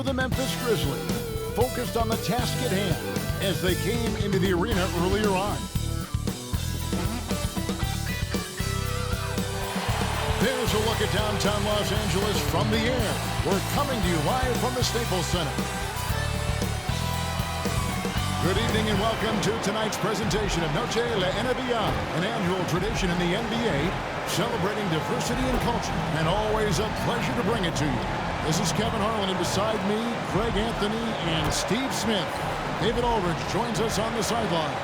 the Memphis Grizzlies, focused on the task at hand as they came into the arena earlier on. There's a look at downtown Los Angeles from the air. We're coming to you live from the Staples Center. Good evening and welcome to tonight's presentation of Noche La NBA, an annual tradition in the NBA, celebrating diversity and culture, and always a pleasure to bring it to you. This is Kevin Harlan, and beside me, Craig Anthony and Steve Smith. David Aldridge joins us on the sideline.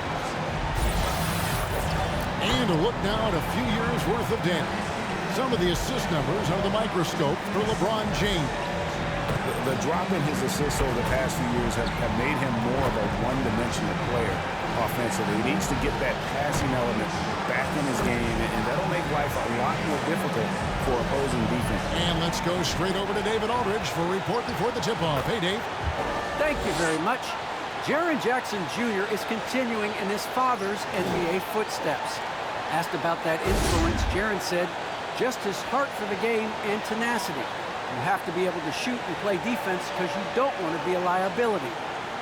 And a look now at a few years' worth of data. Some of the assist numbers under the microscope for LeBron James. The drop in his assists over the past few years have made him more of a one-dimensional player offensively. He needs to get that passing element back in his game, and that'll make life a lot more difficult for opposing defense. And let's go straight over to David Aldridge for a report before the tip-off. Hey, Dave. Thank you very much. Jaren Jackson Jr. is continuing in his father's NBA footsteps. Asked about that influence, Jaren said, just his heart for the game and tenacity. You have to be able to shoot and play defense because you don't want to be a liability.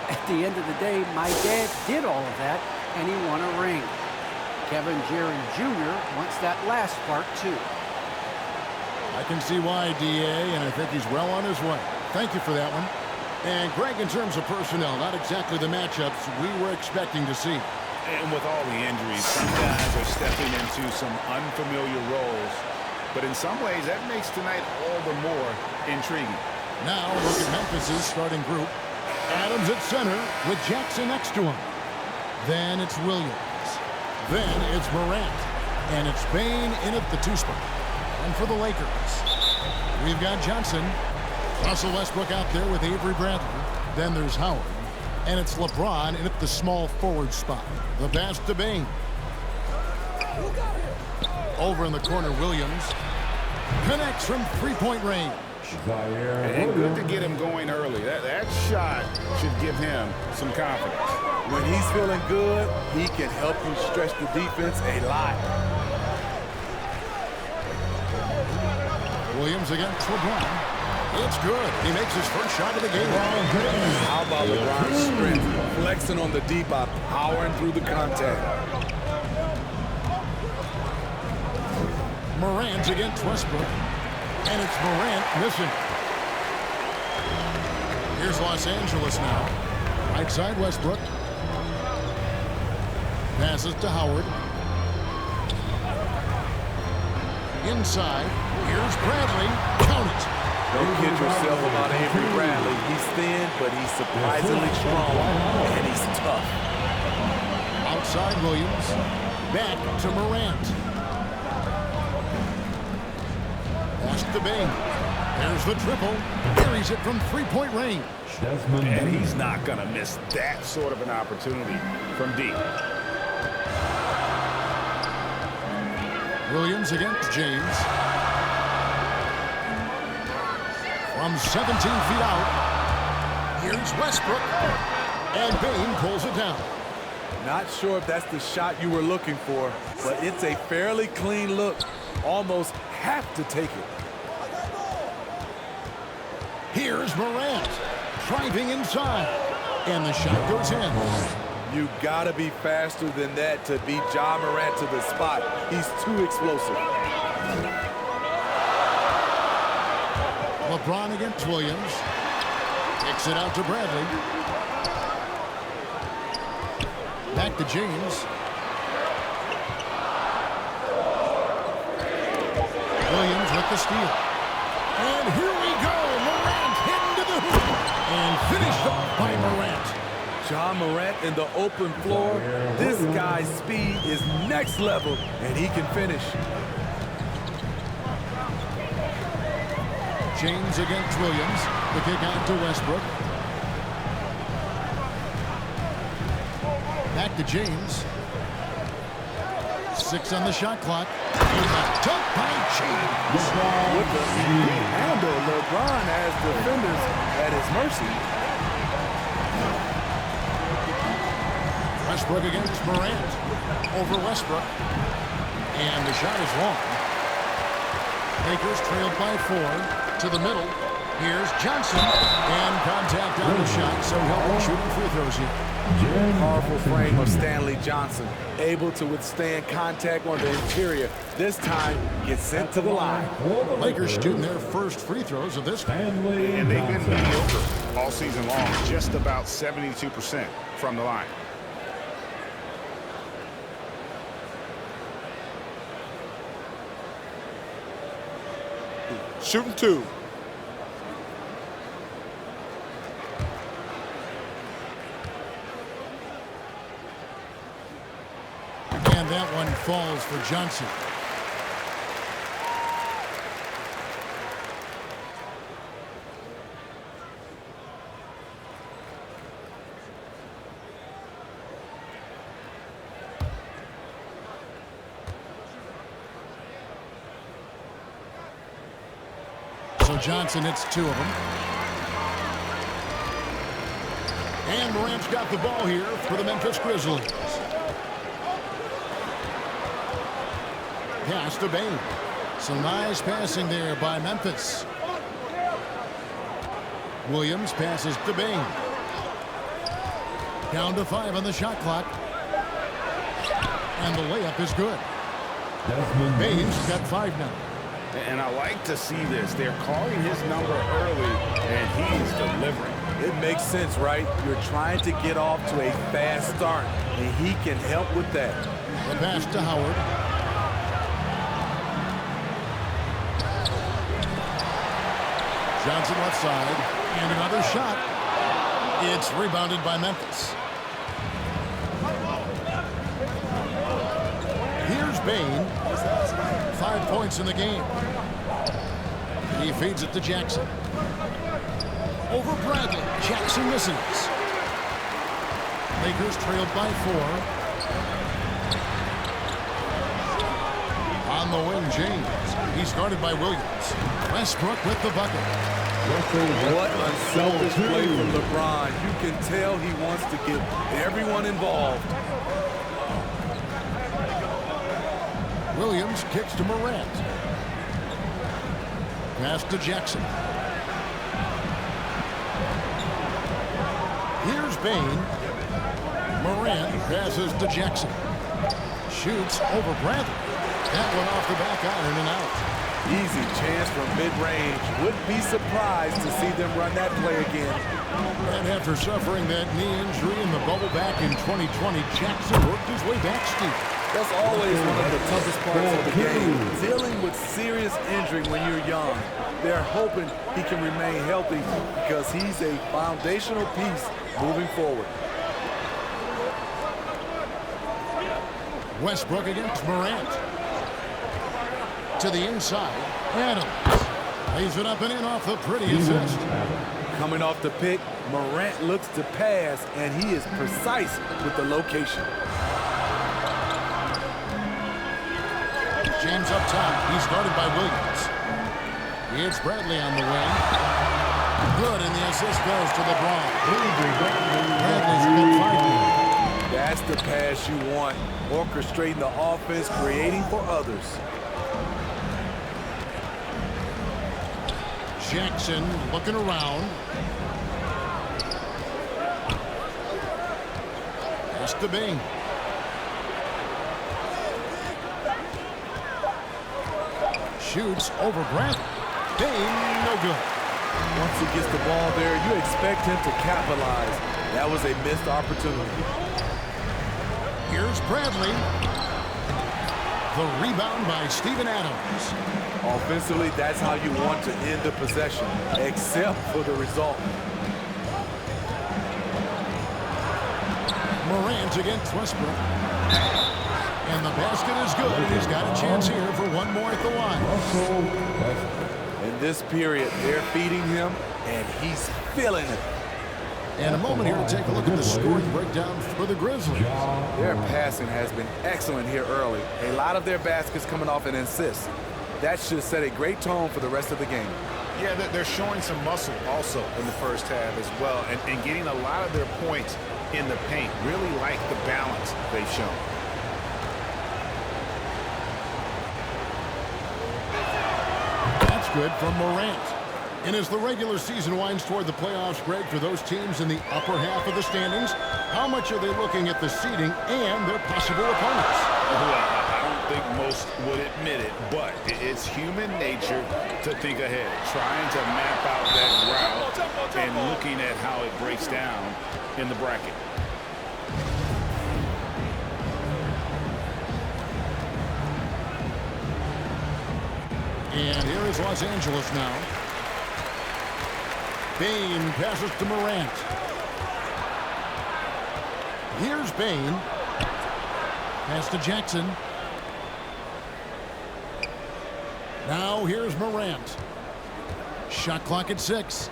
At the end of the day, my dad did all of that, and he won a ring. Kevin Jaren Jr. wants that last part, too. I can see why, DA, and I think he's well on his way. Thank you for that one. And, Greg, in terms of personnel, not exactly the matchups we were expecting to see. And with all the injuries, some guys are stepping into some unfamiliar roles. But in some ways, that makes tonight all the more intriguing. Now, look at Memphis's starting group. Adams at center with Jackson next to him. Then it's Williams. Then it's Morant. And it's Bane in at the 2 spot. And for the Lakers, we've got Johnson. Russell Westbrook out there with Avery Bradley. Then there's Howard. And it's LeBron in at the small forward spot. The pass to Bane. Over in the corner, Williams connects from three-point range. And good to get him going early. That shot should give him some confidence. When he's feeling good, he can help you stretch the defense a lot. Williams against LeBron. It's good. He makes his first shot of the game. How about LeBron's strength? Flexing on the deep out, powering through the contact. Morant against Westbrook. And it's Morant missing. Here's Los Angeles now. Right side Westbrook. Passes to Howard. Inside. Here's Bradley. Count it. Don't kid yourself about Avery Bradley. He's thin, but he's surprisingly strong, and he's tough. Outside Williams. Back to Morant. Pass to Bane. There's the triple. Carries it from three-point range. And he's not going to miss that sort of an opportunity from deep. Williams against James. From 17 feet out. Here's Westbrook. And Bane pulls it down. Not sure if that's the shot you were looking for, but it's a fairly clean look. Almost have to take it. Here's Morant driving inside, and the shot goes in. You gotta be faster than that to beat Ja Morant to the spot. He's too explosive. LeBron against Williams. Kicks it out to Bradley. Back to James. Williams with the steal. And here we go. Morant heading to the hoop. And finished off by Morant. Ja Morant in the open floor. This guy's speed is next level, and he can finish. James against Williams. The kick out to Westbrook. Back to James. 6 on the shot clock. Here's a dunk by James. With the handle, LeBron has defenders at his mercy. Westbrook against Morant. Over Westbrook. And the shot is long. Lakers trailed by 4 to the middle. Here's Johnson. And a shot, so he'll be shooting free throws here. Powerful frame of Stanley Johnson, able to withstand contact on the interior. This time, gets sent to the line. Lakers shooting their first free throws of this game. And they've been mediocre all season long, just about 72% from the line. Shooting two. And that one falls for Johnson. So Johnson hits two of them. And Morant's got the ball here for the Memphis Grizzlies. Pass to Bain. Some nice passing there by Memphis. Williams passes to Bain. Down to 5 on the shot clock. And the layup is good. Bain's got 5 now. And I like to see this. They're calling his number early, and he's delivering. It makes sense, right? You're trying to get off to a fast start, and he can help with that. The pass to Howard. Johnson left side, and another shot. It's rebounded by Memphis. Here's Bain. 5 points in the game. He feeds it to Jackson. Over Bradley. Jackson misses. Lakers trailed by 4. On the wing, James. He's guarded by Williams. Westbrook with the bucket. What unselfish play from LeBron. You can tell he wants to get everyone involved. Williams kicks to Morant. Pass to Jackson. Here's Bain. Morant passes to Jackson. Shoots over Bradley. That one off the back iron and out. Easy chance from mid-range. Wouldn't be surprised to see them run that play again. And after suffering that knee injury in the bubble back in 2020, Jackson worked his way back steep. That's always one of the toughest parts of the game, dealing with serious injury when you're young. They're hoping he can remain healthy because he's a foundational piece moving forward. Westbrook against Morant. To the inside. Adams lays it up and in off the pretty assist. Coming off the pick, Morant looks to pass, and he is precise with the location. James up top. He's guarded by Williams. It's Bradley on the wing. Good, and the assist goes to LeBron. Bradley's got 5 now. That's the pass you want. Orchestrating the offense, creating for others. Jackson looking around. Pass to Bain. Shoots over Bradley. Bain, no good. Once he gets the ball there, you expect him to capitalize. That was a missed opportunity. Here's Bradley. The rebound by Steven Adams. Offensively, that's how you want to end the possession, except for the result. Morant against Westbrook. And the basket is good, and he's got a chance here for one more at the line. In this period, they're feeding him, and he's feeling it. And a moment here to take a look at the scoring breakdown for the Grizzlies. Their passing has been excellent here early. A lot of their baskets coming off an assist. That should set a great tone for the rest of the game. Yeah, they're showing some muscle also in the first half as well, and getting a lot of their points in the paint. Really like the balance they've shown. That's good from Morant. And as the regular season winds toward the playoffs, Greg, for those teams in the upper half of the standings, how much are they looking at the seeding and their possible opponents? I don't think most would admit it, but it's human nature to think ahead, trying to map out that route and looking at how it breaks down in the bracket. And here is Los Angeles now. Bane passes to Morant. Here's Bane. Pass to Jackson. Now here's Morant. Shot clock at 6.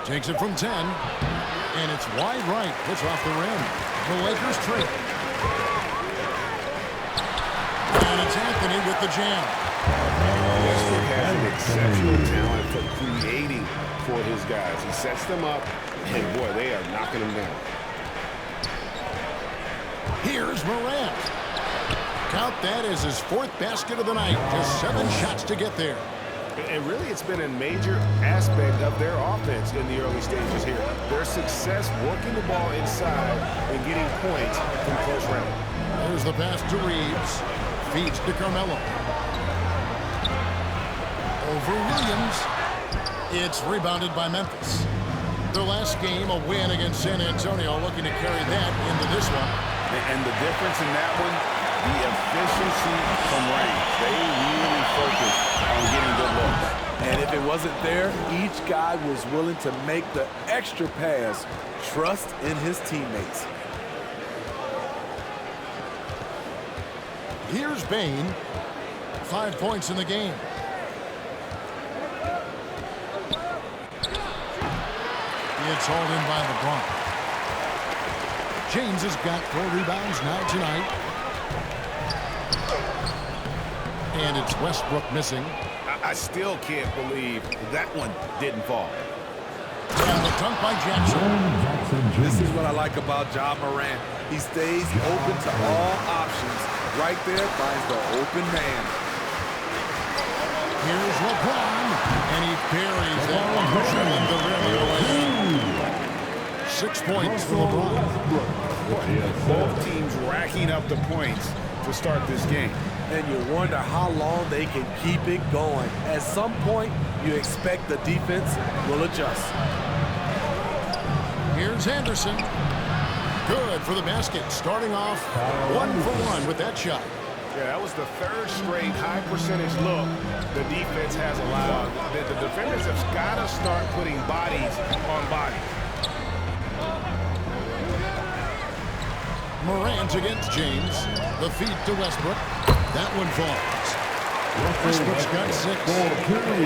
Takes it from 10. And it's wide right. It's off the rim. The Lakers trail. And it's Anthony with the jam. Westbrook has an exceptional talent for creating for his guys. He sets them up, and boy, they are knocking them down. Here's Morant. Count that as his 4th basket of the night. Just 7 shots to get there. And really, it's been a major aspect of their offense in the early stages here. Their success working the ball inside and getting points from close range. There's the pass to Reeves. Feeds to Carmelo. Over Williams. It's rebounded by Memphis. Their last game, a win against San Antonio, looking to carry that into this one. And the difference in that one, the efficiency from range. They really focus on getting good looks. And if it wasn't there, each guy was willing to make the extra pass. Trust in his teammates. Here's Bane. 5 points in the game. It's hauled in by LeBron. James has got 4 rebounds now tonight. And it's Westbrook missing. I still can't believe that one didn't fall. And the dunk by Jackson. This is what I like about Ja Morant. He stays open to all options. Right there finds the open man. Here's LeBron. And he buries that one. Drilling the rim away. 6 points for LeBron. Both teams racking up the points to start this game. And you wonder how long they can keep it going. At some point, you expect the defense will adjust. Here's Anderson. Good for the basket. Starting off 1 for 1 with that shot. Yeah, that was the 3rd straight high percentage look the defense has allowed. The defenders have got to start putting bodies on bodies. Morant against James. The feed to Westbrook. That one falls. Westbrook's got 6.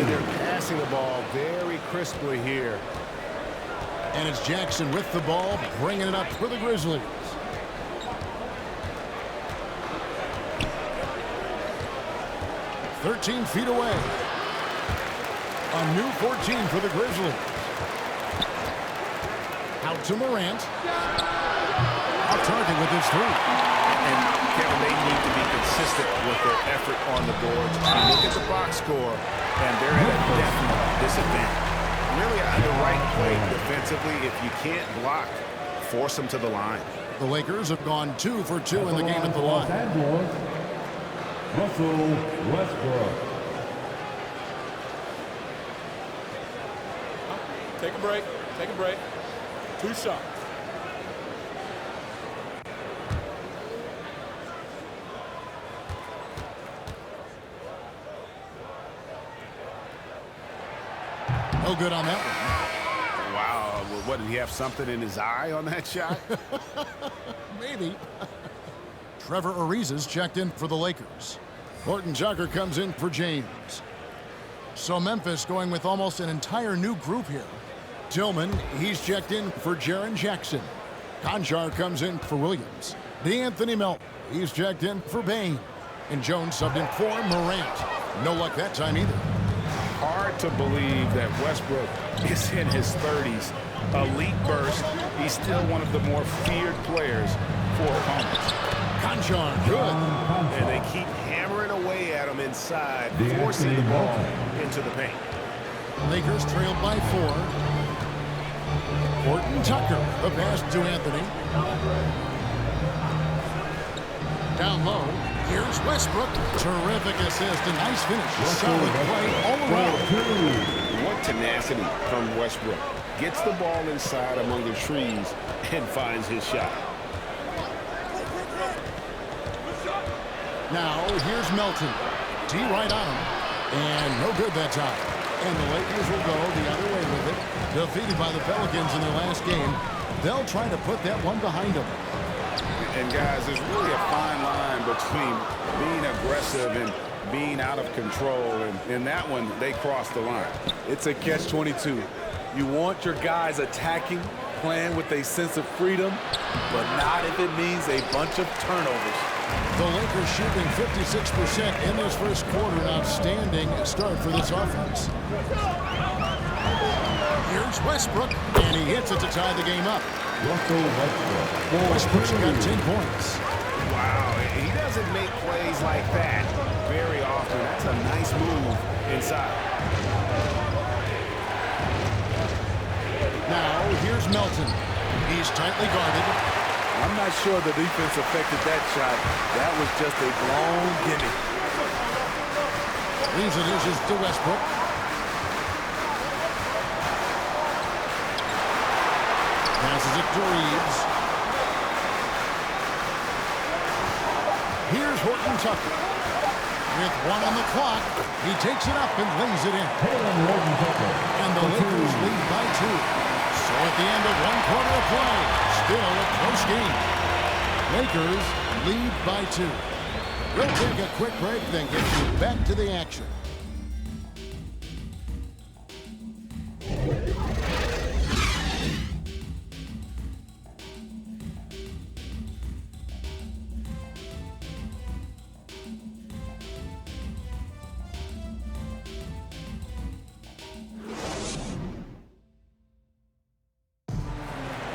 They're passing the ball very crisply here. And it's Jackson with the ball, bringing it up for the Grizzlies. "13 feet away. A new 14 for the Grizzlies. Out to Morant. Off target with his 3. And Kevin, they need to be consistent with their effort on the boards. You look at the box score, and they're at a definite disadvantage. Really at the right play defensively. If you can't block, force them to the line. The Lakers have gone 2 for 2 in the game at the line. Russell Westbrook. Take a break. Take a break. 2 shots. No good on that one. Wow. Well, what, did he have something in his eye on that shot? Maybe. Trevor Ariza's checked in for the Lakers. Horton Tucker comes in for James. So Memphis going with almost an entire new group here. Tillman, he's checked in for Jaren Jackson. Conchar comes in for Williams. DeAnthony Melton, he's checked in for Bane. And Jones subbed in for Morant. No luck that time either. Hard to believe that Westbrook is in his 30s. Elite burst. He's still one of the more feared players for opponents. Conchar, good. And they keep hammering away at him inside, forcing the ball into the paint. Lakers trailed by 4. Horton Tucker, the pass to Anthony. Down low, here's Westbrook. Terrific assist, a nice finish. Solid play all around. What tenacity from Westbrook. Gets the ball inside among the trees and finds his shot. Now, here's Melton. D right on him. And no good that time. And the Lakers will go the other way with it. Defeated by the Pelicans in their last game. They'll try to put that one behind them. And guys, there's really a fine line between being aggressive and being out of control. And in that one, they crossed the line. It's a catch-22. You want your guys attacking, playing with a sense of freedom, but not if it means a bunch of turnovers. The Lakers shooting 56% in this first quarter. An outstanding start for this offense. Here's Westbrook, and he hits it to tie the game up. Westbrook's got 10 points. Wow, he doesn't make plays like that very often. That's a nice move inside. Now, here's Melton. He's tightly guarded. I'm not sure the defense affected that shot. That was just a blown gimme. Leaves it is to Westbrook. Passes it to Reeves. Here's Horton Tucker. With 1 on the clock, he takes it up and lays it in. And the Lakers lead by 2. So at the end of 1 quarter of play, still a close game. Lakers lead by 2. We'll take a quick break, then get you back to the action.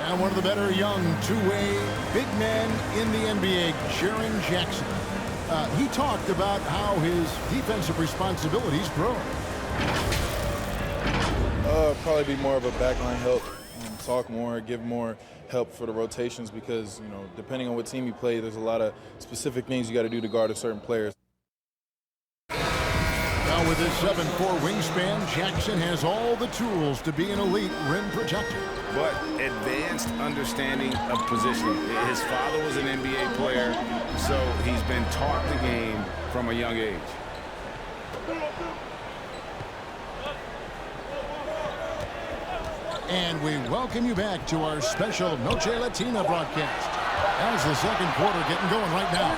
And one of the better young two-way big men in the NBA, Jaren Jackson. He talked about how his defensive responsibilities grow. Probably be more of a backline help, talk more, give more help for the rotations because, you know, depending on what team you play, there's a lot of specific things you got to do to guard a certain player. Now with his 7'4" wingspan, Jackson has all the tools to be an elite rim protector. But advanced understanding of positioning. His father was an NBA player, so he's been taught the game from a young age. And we welcome you back to our special Noche Latina broadcast. As the second quarter getting going right now.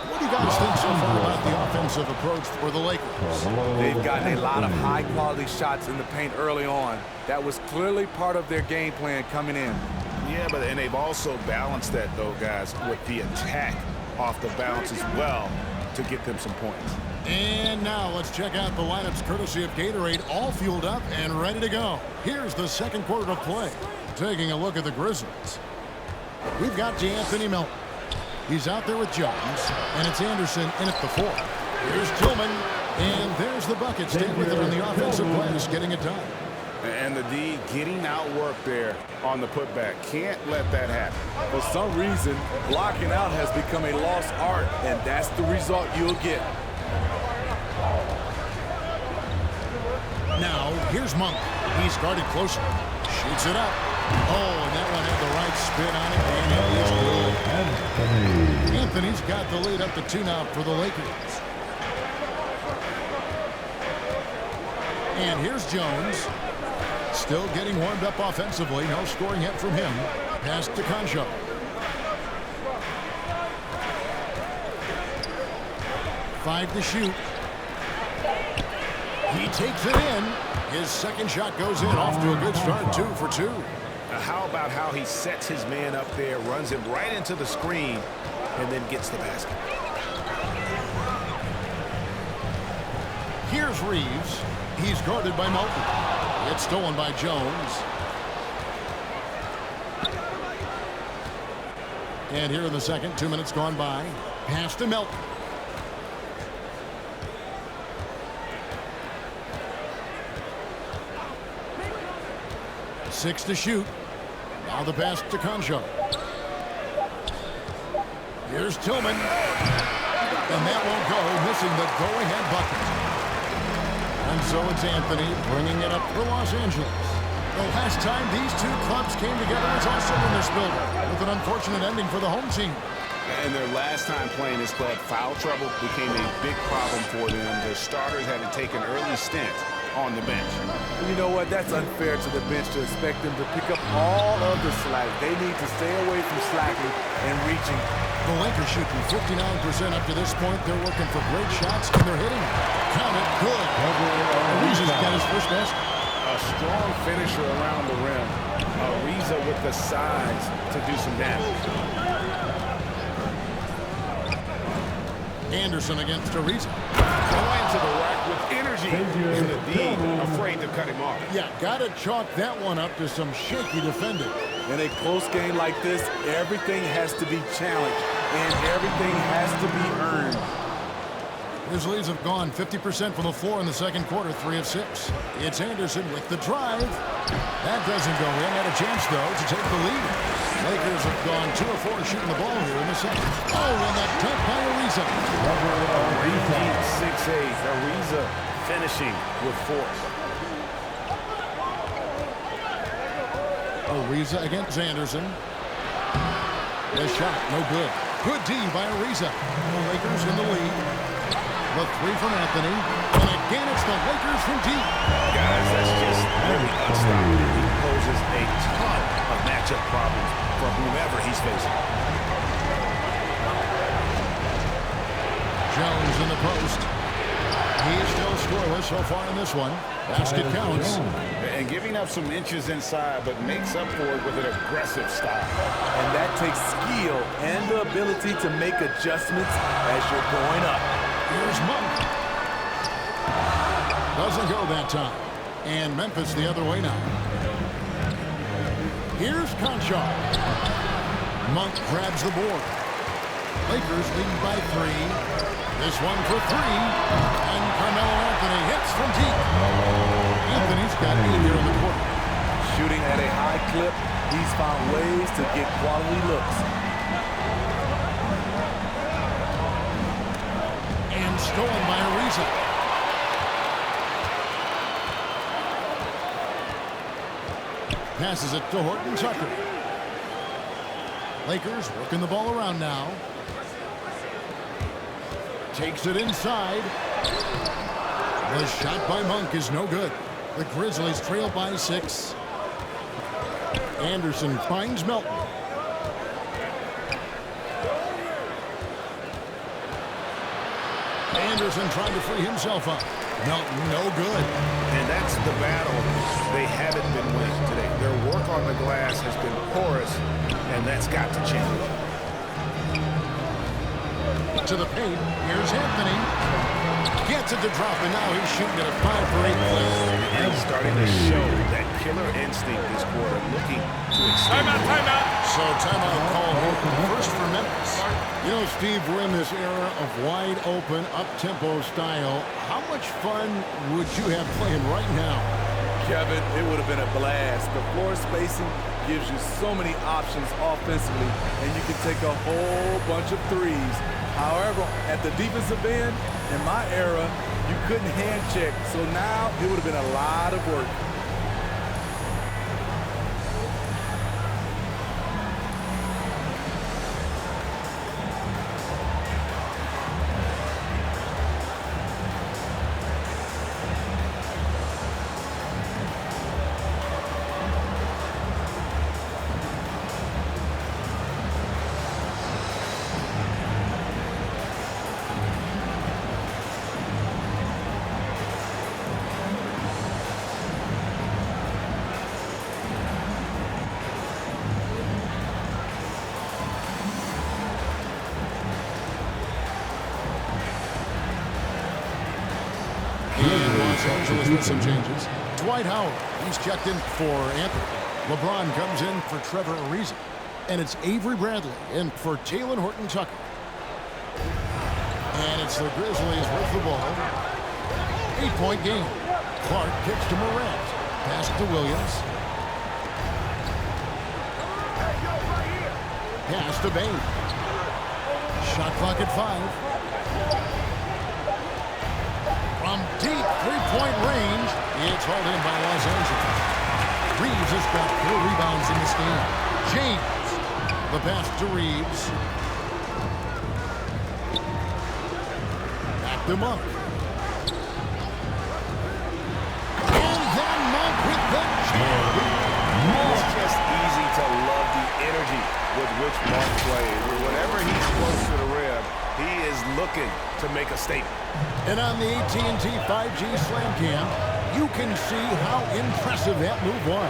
What do you guys think so far about the offensive approach for the Lakers? They've gotten a lot of high-quality shots in the paint early on. That was clearly part of their game plan coming in. Yeah, and they've also balanced that, though, guys, with the attack off the bounce as well to get them some points. And now let's check out the lineups courtesy of Gatorade, all fueled up and ready to go. Here's the second quarter of play. Taking a look at the Grizzlies. We've got D'Anthony Melton. He's out there with Jones, and it's Anderson in at the 4. Here's Tillman, and there's the bucket. Staying with it on the offensive glass, getting it done. And the D getting outworked there on the putback. Can't let that happen. For some reason, blocking out has become a lost art, and that's the result you'll get. Now, here's Monk. He's guarded closer. Shoots it up. Oh, and that one had the right spin on it, and Anthony's got the lead up to 2 now for the Lakers. And here's Jones. Still getting warmed up offensively. No scoring yet from him. Pass to Concho. Five to shoot. He takes it in. His second shot goes in. Off to a good start. 2 for 2. How about how he sets his man up there, runs him right into the screen, and then gets the basket. Here's Reeves. He's guarded by Melton. It's stolen by Jones. And here in the second, 2 minutes gone by. Pass to Melton. 6 to shoot. Now the pass to Concho. Here's Tillman. And that won't go, missing the go-ahead bucket. And so it's Anthony bringing it up for Los Angeles. The last time these two clubs came together was also in this building, with an unfortunate ending for the home team. And their last time playing this club, foul trouble became a big problem for them. Their starters had to take an early stint on the bench. You know what? That's unfair to the bench to expect them to pick up all of the slack. They need to stay away from slacking and reaching. The Lakers shooting 59% up to this point. They're working for great shots, and they're hitting them. Count it, good. Ariza's got his first basket. A strong finisher around the rim. Ariza with the size to do some damage. Anderson against Ariza. Going to the rack with energy. And the D afraid to cut him off. Yeah, got to chalk that one up to some shaky defending. In a close game like this, everything has to be challenged, and everything has to be earned. Grizzlies have gone 50% from the floor in the second quarter, 3 of 6. It's Anderson with the drive. That doesn't go in. Had a chance, though, to take the lead. Lakers have gone 2 of 4 shooting the ball here in the second. Oh, and that dunk by Ariza. 6'8", Ariza finishing with force. Ariza against Anderson. The shot, no good. Good D by Ariza. The Lakers in the lead. The 3 from Anthony. And again, it's the Lakers from deep. Guys, that's just really unstoppable. He poses a ton of matchup problems for whomever he's facing. Jones in the post. He is still scoreless so far in this one. Basket counts. And giving up some inches inside, but makes up for it with an aggressive style. And that takes skill and the ability to make adjustments as you're going up. Here's Monk. Doesn't go that time. And Memphis the other way now. Here's Concho. Monk grabs the board. Lakers lead by 3. This one for 3. And Carmelo Anthony hits from deep. Anthony's got 8 here in the quarter. Shooting at a high clip, he's found ways to get quality looks. And stolen by Ariza. Passes it to Horton Tucker. Lakers working the ball around now. Takes it inside. The shot by Monk is no good. The Grizzlies trail by 6. Anderson finds Melton. Anderson trying to free himself up. Melton, no good. And that's the battle they haven't been winning today. Their work on the glass has been porous, and that's got to change. To the paint, here's Anthony. Gets it to drop, and now he's shooting at a 5 for 8 play. And he's starting to show that killer instinct this quarter, looking to extend. Timeout. So timeout called first for Memphis. You know, Steve, we're in this era of wide open, up-tempo style. How much fun would you have playing right now? Kevin, it would have been a blast. The floor spacing gives you so many options offensively, and you can take a whole bunch of threes. However, at the defensive end, in my era, you couldn't hand check. So now it would have been a lot of work. Los Angeles with some changes. Dwight Howard, he's checked in for Anthony. LeBron comes in for Trevor Ariza. And it's Avery Bradley in for Talen Horton Tucker. And it's the Grizzlies with the ball. 8-point game. Clark kicks to Morant. Pass to Williams. Pass to Bain. Shot clock at 5. From deep three-point range, it's hauled in by Los Angeles. Reeves has got 4 rebounds in this game. James, the pass to Reeves. Back to Monk. And then Monk with the jam. It's just easy to love the energy with which Monk plays. Whenever he's close to the rim, he is looking to make a statement. And on the AT&T 5G Slam Cam, you can see how impressive that move was.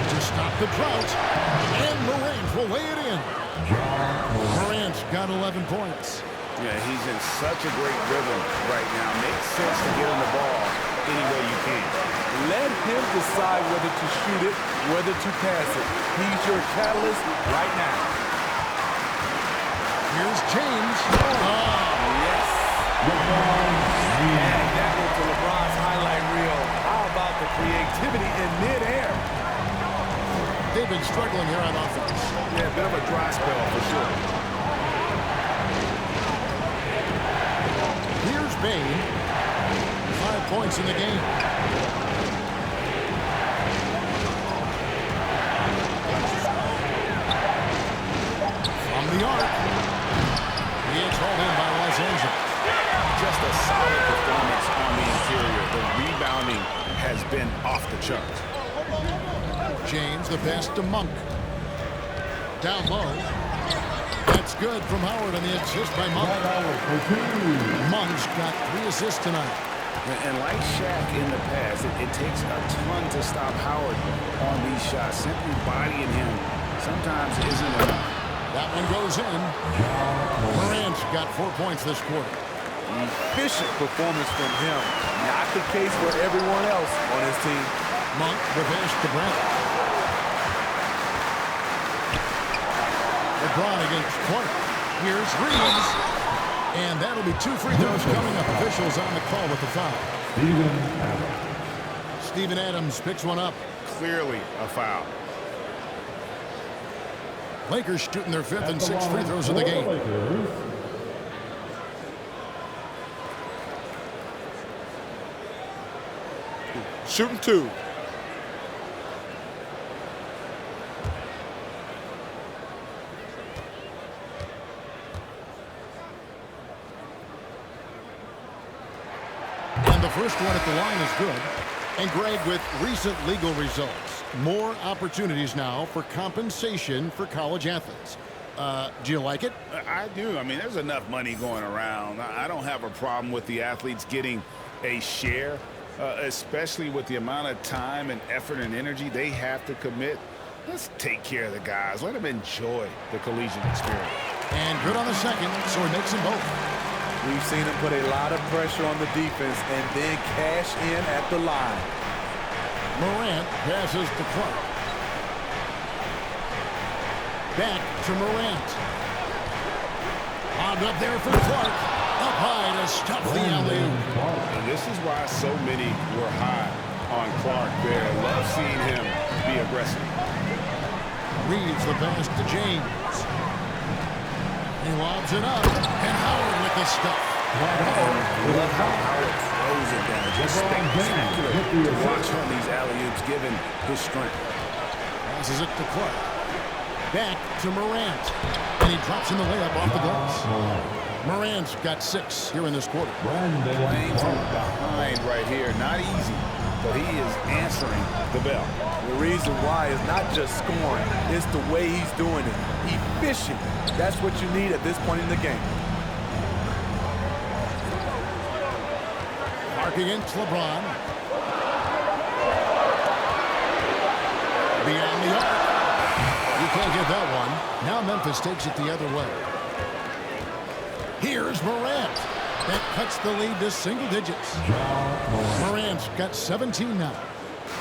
To stop the drought, and Morant will lay it in. Morant's got 11 points. Yeah, he's in such a great rhythm right now. Makes sense to get him the ball any way you can. Let him decide whether to shoot it, whether to pass it. He's your catalyst right now. Here's James. Yes. And that went to LeBron's highlight reel. How about the creativity in midair? They've been struggling here on offense. Yeah, a bit of a dry spell for sure. Here's Bain. 5 points in the game. From the arc. It's hauled in by Los Angeles. Just a solid performance on the interior. The rebounding has been off the charts. James, the pass to Monk. Down low. That's good from Howard on the assist by Monk. Monk's got 3 assists tonight. And like Shaq in the past, it takes a ton to stop Howard on these shots. Simply bodying him sometimes isn't enough. That one goes in. Morant's got 4 points this quarter. Efficient performance from him. Not the case for everyone else on his team. Monk, the pass to Brent. LeBron against Clark. Here's Reeves. And that'll be 2 free throws coming up. Officials on the call with the foul. Steven Adams picks one up. Clearly a foul. Lakers shooting their 5th and 6th free throws of the game. Shooting 2. And the first one at the line is good. And Greg, with recent legal results, more opportunities now for compensation for college athletes. Do you like it? I do. I mean, there's enough money going around. I don't have a problem with the athletes getting a share, especially with the amount of time and effort and energy they have to commit. Let's take care of the guys. Let them enjoy the collegiate experience. And good on the second, so he makes them both. We've seen him put a lot of pressure on the defense and then cash in at the line. Morant passes to Clark. Back to Morant. Lobbed up there for Clark. Up high to stop the alley-oop. And this is why so many were high on Clark there. Love seeing him be aggressive. Reeves the pass to James. He lobs it up. And Howard with the stuff. Love how Howard throws it down. Just spectacular to watch on these alley-oops given his strength. Passes it to Clark. Back to Morant. And he drops in the layup off the glass. Morant's got 6 here in this quarter. Playing from behind right here. Not easy, but he is answering the bell. The reason why is not just scoring. It's the way he's doing it. Efficient. That's what you need at this point in the game. Clark against LeBron. Beyond the arc. You can't get that one. Now Memphis takes it the other way. Here's Morant. That cuts the lead to single digits. Morant's got 17 now.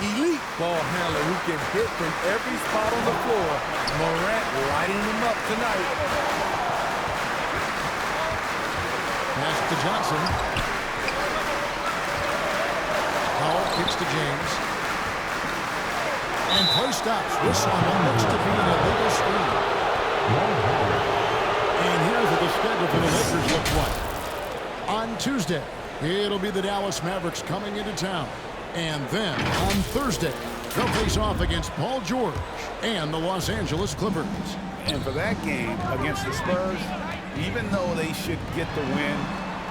Elite ball handler who can hit from every spot on the floor. Morant lighting him up tonight. Pass to Johnson. Howard kicks to James. And play stops. This one looks to be an illegal screen. And here's what the schedule for the Lakers looks like. On Tuesday, it'll be the Dallas Mavericks coming into town. And then on Thursday, they'll face off against Paul George and the Los Angeles Clippers. And for that game against the Spurs, even though they should get the win,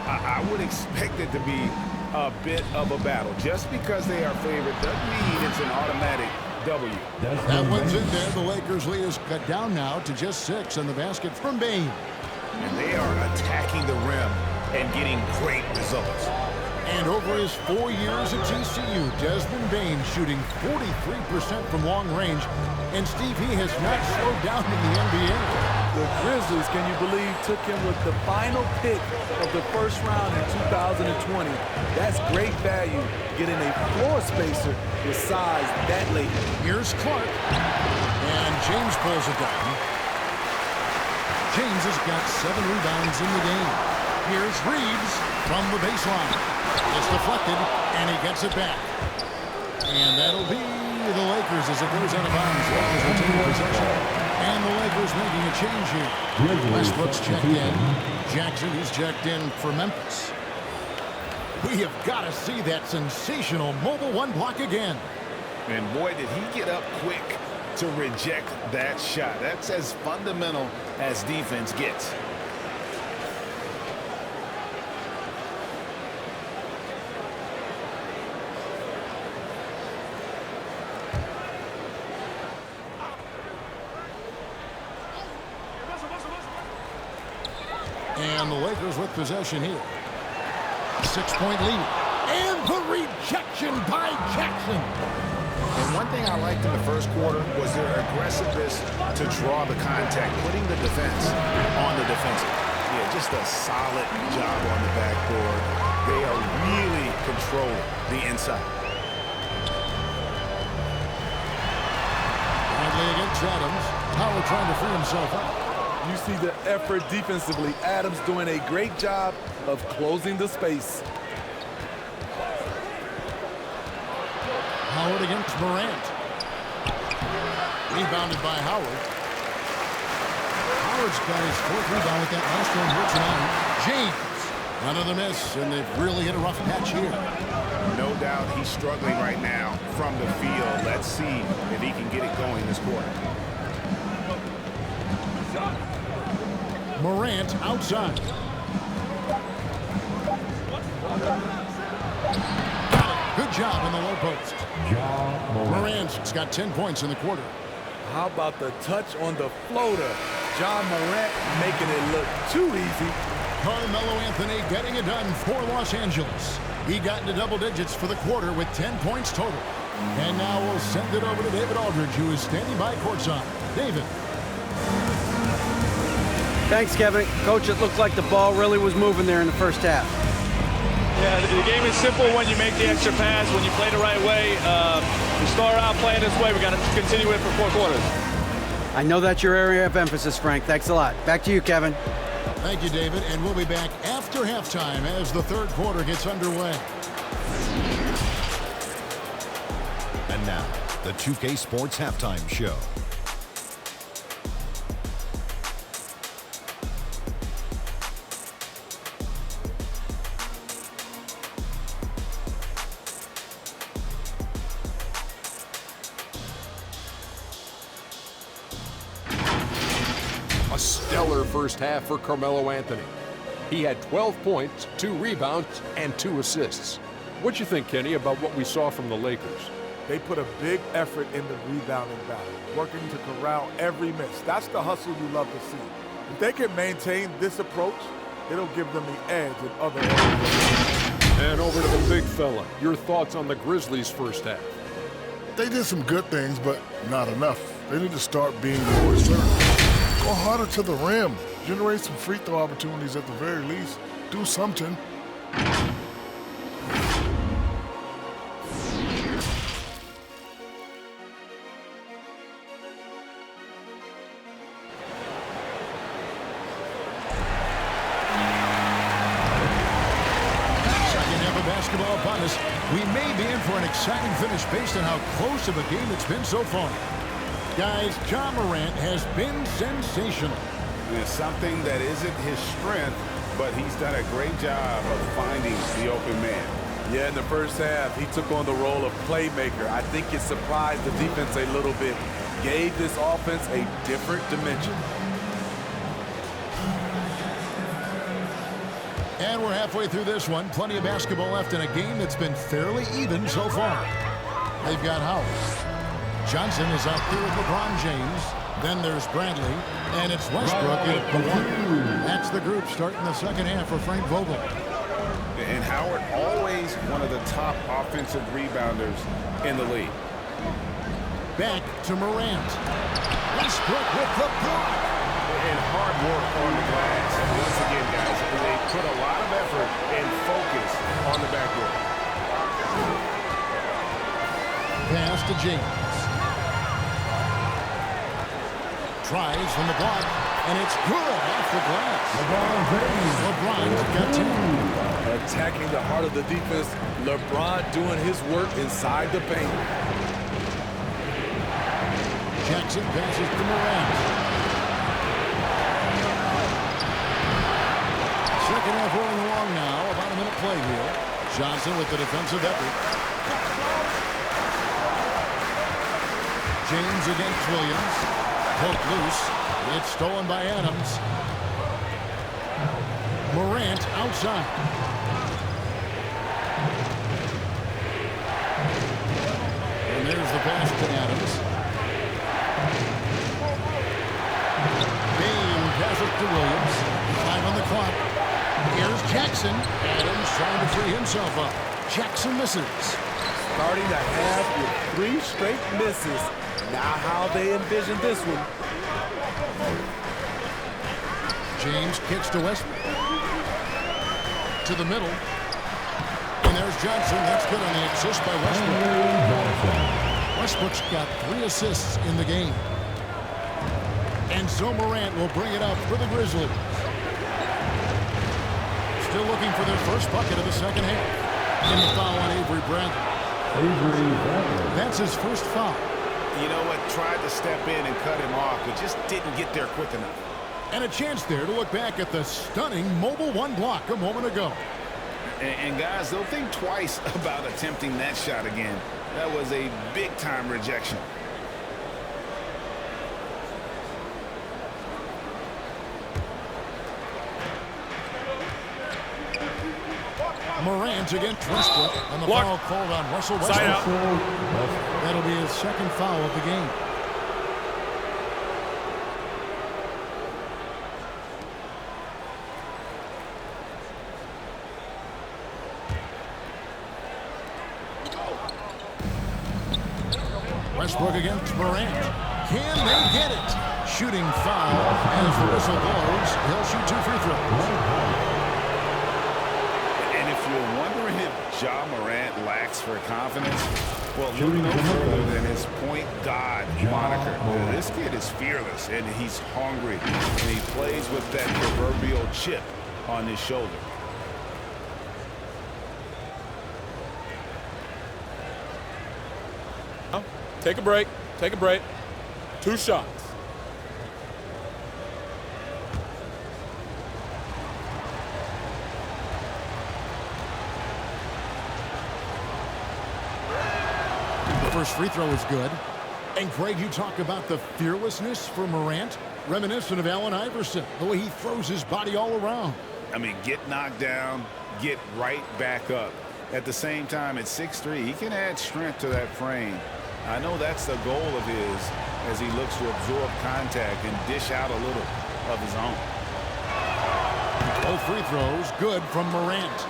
I would expect it to be a bit of a battle. Just because they are favored doesn't mean it's an automatic W. That one's in there. The Lakers' lead is cut down now to just 6 in the basket from Bane. And they are attacking the rim and getting great results. And over his 4 years at TCU, Desmond Bane shooting 43% from long range. And Steve, he has not slowed down in the NBA. The Grizzlies, can you believe, took him with the final pick of the first round in 2020. That's great value, getting a floor spacer with size that late. Here's Clark. And James pulls it down. James has got 7 rebounds in the game. Here's Reeves from the baseline. It's deflected, and he gets it back. And that'll be the Lakers as it goes out of bounds. Lakers will take possession. And the Lakers making a change here. Westbrook's checked in. Jackson is checked in for Memphis. We have got to see that sensational mobile one block again. And boy, did he get up quick to reject that shot. That's as fundamental as defense gets. And the Lakers with possession here. 6-point lead. And the rejection by Jackson. And one thing I liked in the first quarter was their aggressiveness to draw the contact, putting the defense on the defensive. Yeah, just a solid job on the backboard. They are really controlling the inside. Bradley against Adams. Howard trying to free himself up. You see the effort defensively. Adams doing a great job of closing the space. Howard against Morant. Rebounded by Howard. Howard's got his 4th rebound with that last one here tonight. James, another miss, and they've really hit a rough patch here. No doubt he's struggling right now from the field. Let's see if he can get it going this quarter. Morant outside. Good job in the low post. Morant's got 10 points in the quarter. How about the touch on the floater? John Morant making it look too easy. Carmelo Anthony getting it done for Los Angeles. He got into double digits for the quarter with 10 points total. And now we'll send it over to David Aldridge, who is standing by courtside. David. Thanks, Kevin. Coach, it looked like the ball really was moving there in the first half. Yeah, the game is simple when you make the extra pass, when you play the right way. We start out playing this way. We got to continue it for 4 quarters. I know that's your area of emphasis, Frank. Thanks a lot. Back to you, Kevin. Thank you, David. And we'll be back after halftime as the 3rd quarter gets underway. And now, the 2K Sports Halftime Show. A stellar first half for Carmelo Anthony. He had 12 points, 2 rebounds, and 2 assists. What you think, Kenny, about what we saw from the Lakers? They put a big effort in the rebounding battle, working to corral every miss. That's the hustle you love to see. If they can maintain this approach, it'll give them the edge in other areas. And over to the big fella. Your thoughts on the Grizzlies' first half? They did some good things, but not enough. They need to start being more assertive. Go harder to the rim. Generate some free throw opportunities at the very least. Do something. Second half of basketball upon us. We may be in for an exciting finish based on how close of a game it's been so far. Guys, Ja Morant has been sensational. It's something that isn't his strength, but he's done a great job of finding the open man. Yeah, in the first half, he took on the role of playmaker. I think it surprised the defense a little bit. Gave this offense a different dimension. And we're halfway through this one. Plenty of basketball left in a game that's been fairly even so far. They've got Howard. Johnson is out there with LeBron James. Then there's Bradley. And it's Westbrook at the one. That's the group starting the second half for Frank Vogel. And Howard, always one of the top offensive rebounders in the league. Back to Morant. Westbrook with the block. And hard work on the glass. Once again, guys, they put a lot of effort and focus on the backboard. Pass to James. Tries from the block, and it's good off the glass. LeBron's got 10. Attacking the heart of the defense, LeBron doing his work inside the paint. Jackson passes to Morant. Second half rolling along now. About a minute play here. Johnson with the defensive effort. James against Williams. Poked loose. It's stolen by Adams. Morant outside. And there's the pass to Adams. Bain passes to Williams. 5 on the clock. Here's Jackson. Adams trying to free himself up. Jackson misses. Starting the half with 3 straight misses. Now how they envision this one. James kicks to Westbrook. To the middle. And there's Johnson. That's good on the assist by Westbrook. Westbrook's got 3 assists in the game. And so Morant will bring it up for the Grizzlies. Still looking for their first bucket of the second half. And the foul on Avery Bradley. That's his first foul. You know what? Tried to step in and cut him off, but just didn't get there quick enough. And a chance there to look back at the stunning mobile one block a moment ago. And guys, they'll think twice about attempting that shot again. That was a big-time rejection. Morant against Westbrook, and the foul called on Russell Westbrook. Side out. That'll be his second foul of the game. Westbrook against Morant. Can they get it? Shooting foul. As the whistle blows, he'll shoot 2 free throws. And if you're wondering if Ja Morant lacks for confidence, well, look no further than his point guard moniker. This kid is fearless, and he's hungry, and he plays with that proverbial chip on his shoulder. Take a break. Take a break. 2 shots. The first free throw is good. And Craig, you talk about the fearlessness for Morant, reminiscent of Allen Iverson, the way he throws his body all around. I mean, get knocked down, get right back up. At the same time, at 6'3", he can add strength to that frame. I know that's the goal of his as he looks to absorb contact and dish out a little of his own. Both free throws good from Morant.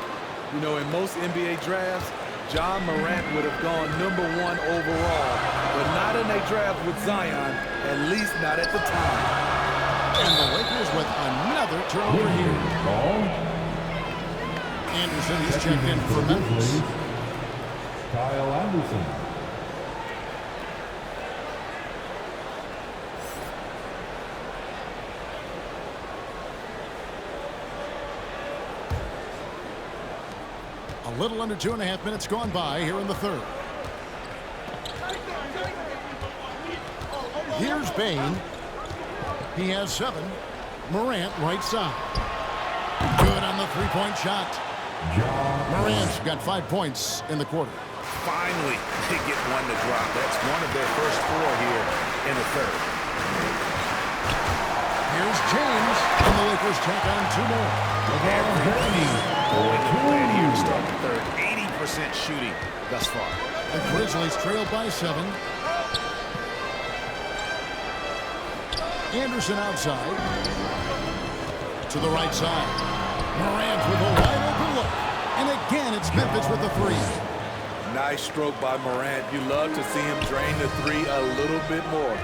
You know, in most NBA drafts, Ja Morant would have gone #1 overall, but not in a draft with Zion, at least not at the time. And the Lakers with another turnover here. Anderson, he's checked in for Memphis. Kyle Anderson. Little under 2.5 minutes gone by here in the third. Here's Bane. He has 7. Morant right side. Good on the three-point shot. Morant's got 5 points in the quarter. Finally, they get one to drop. That's one of their first 4 here in the third. Here's James, and the Lakers tack on 2 more. Everything going to plan here to start the third. 80% shooting thus far. The Grizzlies trail by 7. Anderson outside. To the right side. Morant with a wide open look. And again, it's Memphis with the 3. Nice stroke by Morant. You love to see him drain the 3 a little bit more.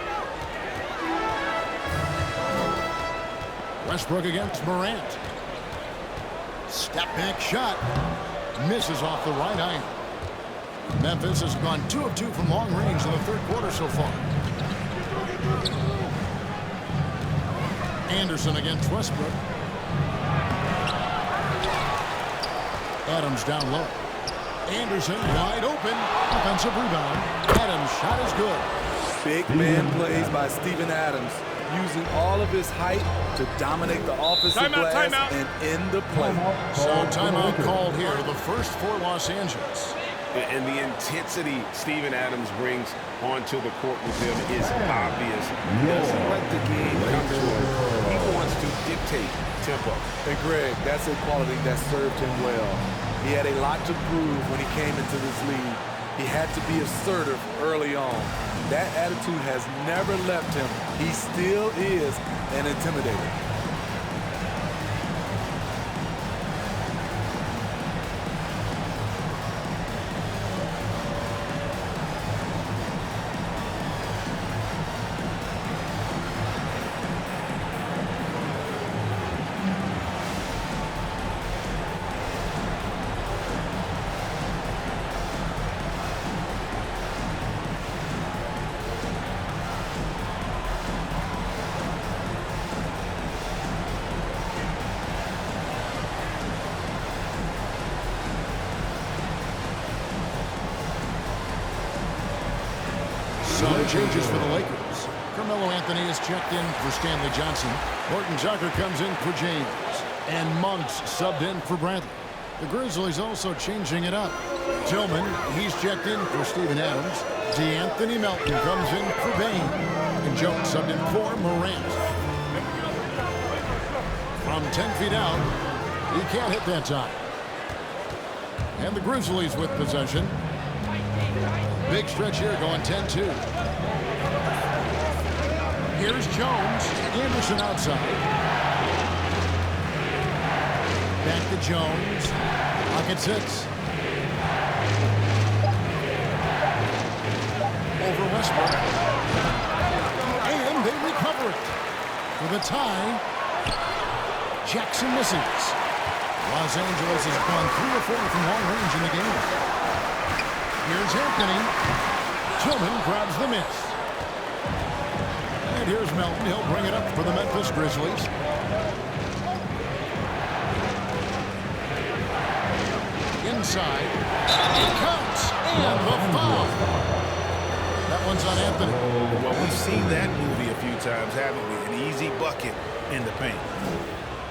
Westbrook against Morant. Step back shot. Misses off the right iron. Memphis has gone 2 of 2 from long range in the third quarter so far. Anderson against Westbrook. Adams down low. Anderson wide open. Offensive rebound. Adams' shot is good. Big man plays by Steven Adams, using all of his height to dominate the offensive glass and end the play. So timeout called here, the first for Los Angeles. And the intensity Steven Adams brings onto the court with him is obvious. He doesn't let the game come to him. He wants to dictate tempo. And Greg, that's a quality that served him well. He had a lot to prove when he came into this league. He had to be assertive early on. That attitude has never left him. He still is an intimidator. Some changes for the Lakers. Carmelo Anthony is checked in for Stanley Johnson. Horton Tucker comes in for James. And Monks subbed in for Bradley. The Grizzlies also changing it up. Tillman, he's checked in for Steven Adams. DeAnthony Melton comes in for Bane. And Jones subbed in for Morant. From 10 feet out, he can't hit that time. And the Grizzlies with possession. Big stretch here going 10-2. Here's Jones. Anderson outside. Back to Jones. Pocket 6. Over Westbrook. And they recover it. For the tie, Jackson misses. Los Angeles has gone 3 or 4 from long range in the game. Here's Anthony. Tillman grabs the miss. And here's Melton. He'll bring it up for the Memphis Grizzlies. Inside. It counts. And the foul. That one's on Anthony. Well, we've seen that movie a few times, haven't we? An easy bucket in the paint.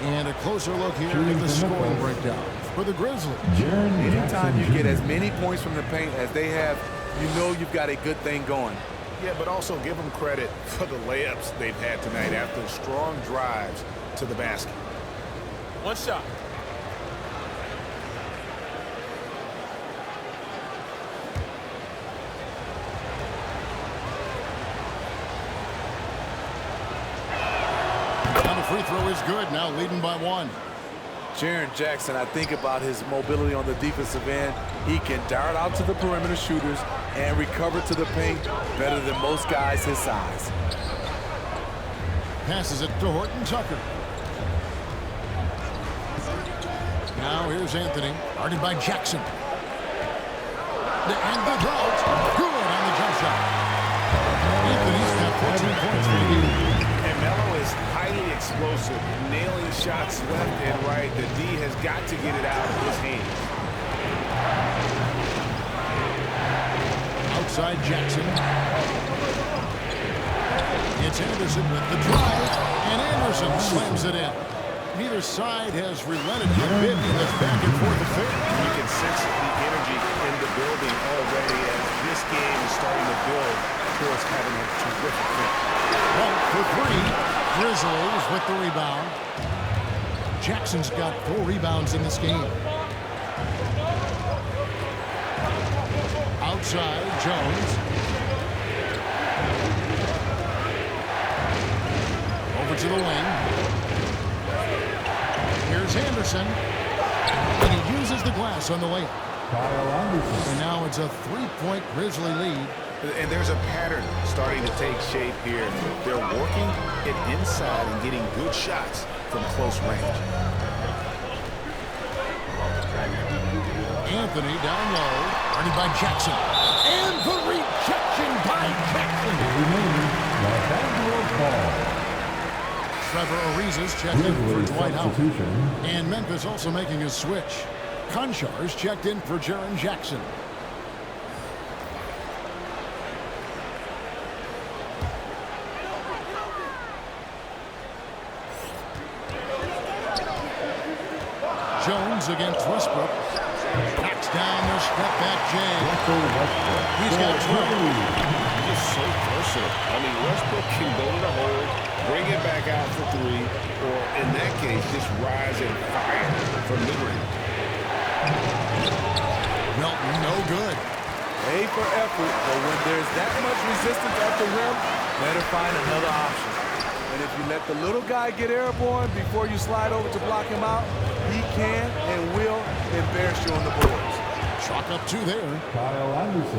And a closer look here at the scoring breakdown for the Grizzlies. Anytime you get as many points from the paint as they have, you know you've got a good thing going. Yeah, but also give them credit for the layups they've had tonight after strong drives to the basket. One shot. Free throw is good, now leading by 1. Jaren Jackson, I think about his mobility on the defensive end. He can dart out to the perimeter shooters and recover to the paint better than most guys his size. Passes it to Horton Tucker. Now here's Anthony, guarded by Jackson. And the drought, good on the jump shot. Anthony's got 14 points for the game. And Melo is highly explosive, nailing shots left and right. The D has got to get it out of his hands. side, Jackson. It's Anderson with the drive, and Anderson slams it in. Neither side has relented a bit in this back-and-forth affair. You can sense the energy in the building already as this game is starting to build towards having a terrific finish. Well, for three, Grizzlies with the rebound. Jackson's got 4 rebounds in this game. Outside, Jones. Over to the wing. Here's Anderson. And he uses the glass on the layup. And now it's a 3-point Grizzly lead. And there's a pattern starting to take shape here. They're working it inside and getting good shots from close range. Anthony down low, earned by Jackson. And the rejection by Jackson. Trevor Ariza's checked in for Dwight Howard. And Memphis also making a switch. Conchar's checked in for Jaren Jackson. Jones against Westbrook. Backs down the step-back Jay. He's got 12. He's so versatile. I mean, Westbrook can go to the hole, bring it back out for 3, or in that case, just rise and fire from mid-range. Melton, no good. A for effort, but when there's that much resistance at the rim, better find another option. And if you let the little guy get airborne before you slide over to block him out, he can and will embarrass you on the boards. Chalk up 2 there.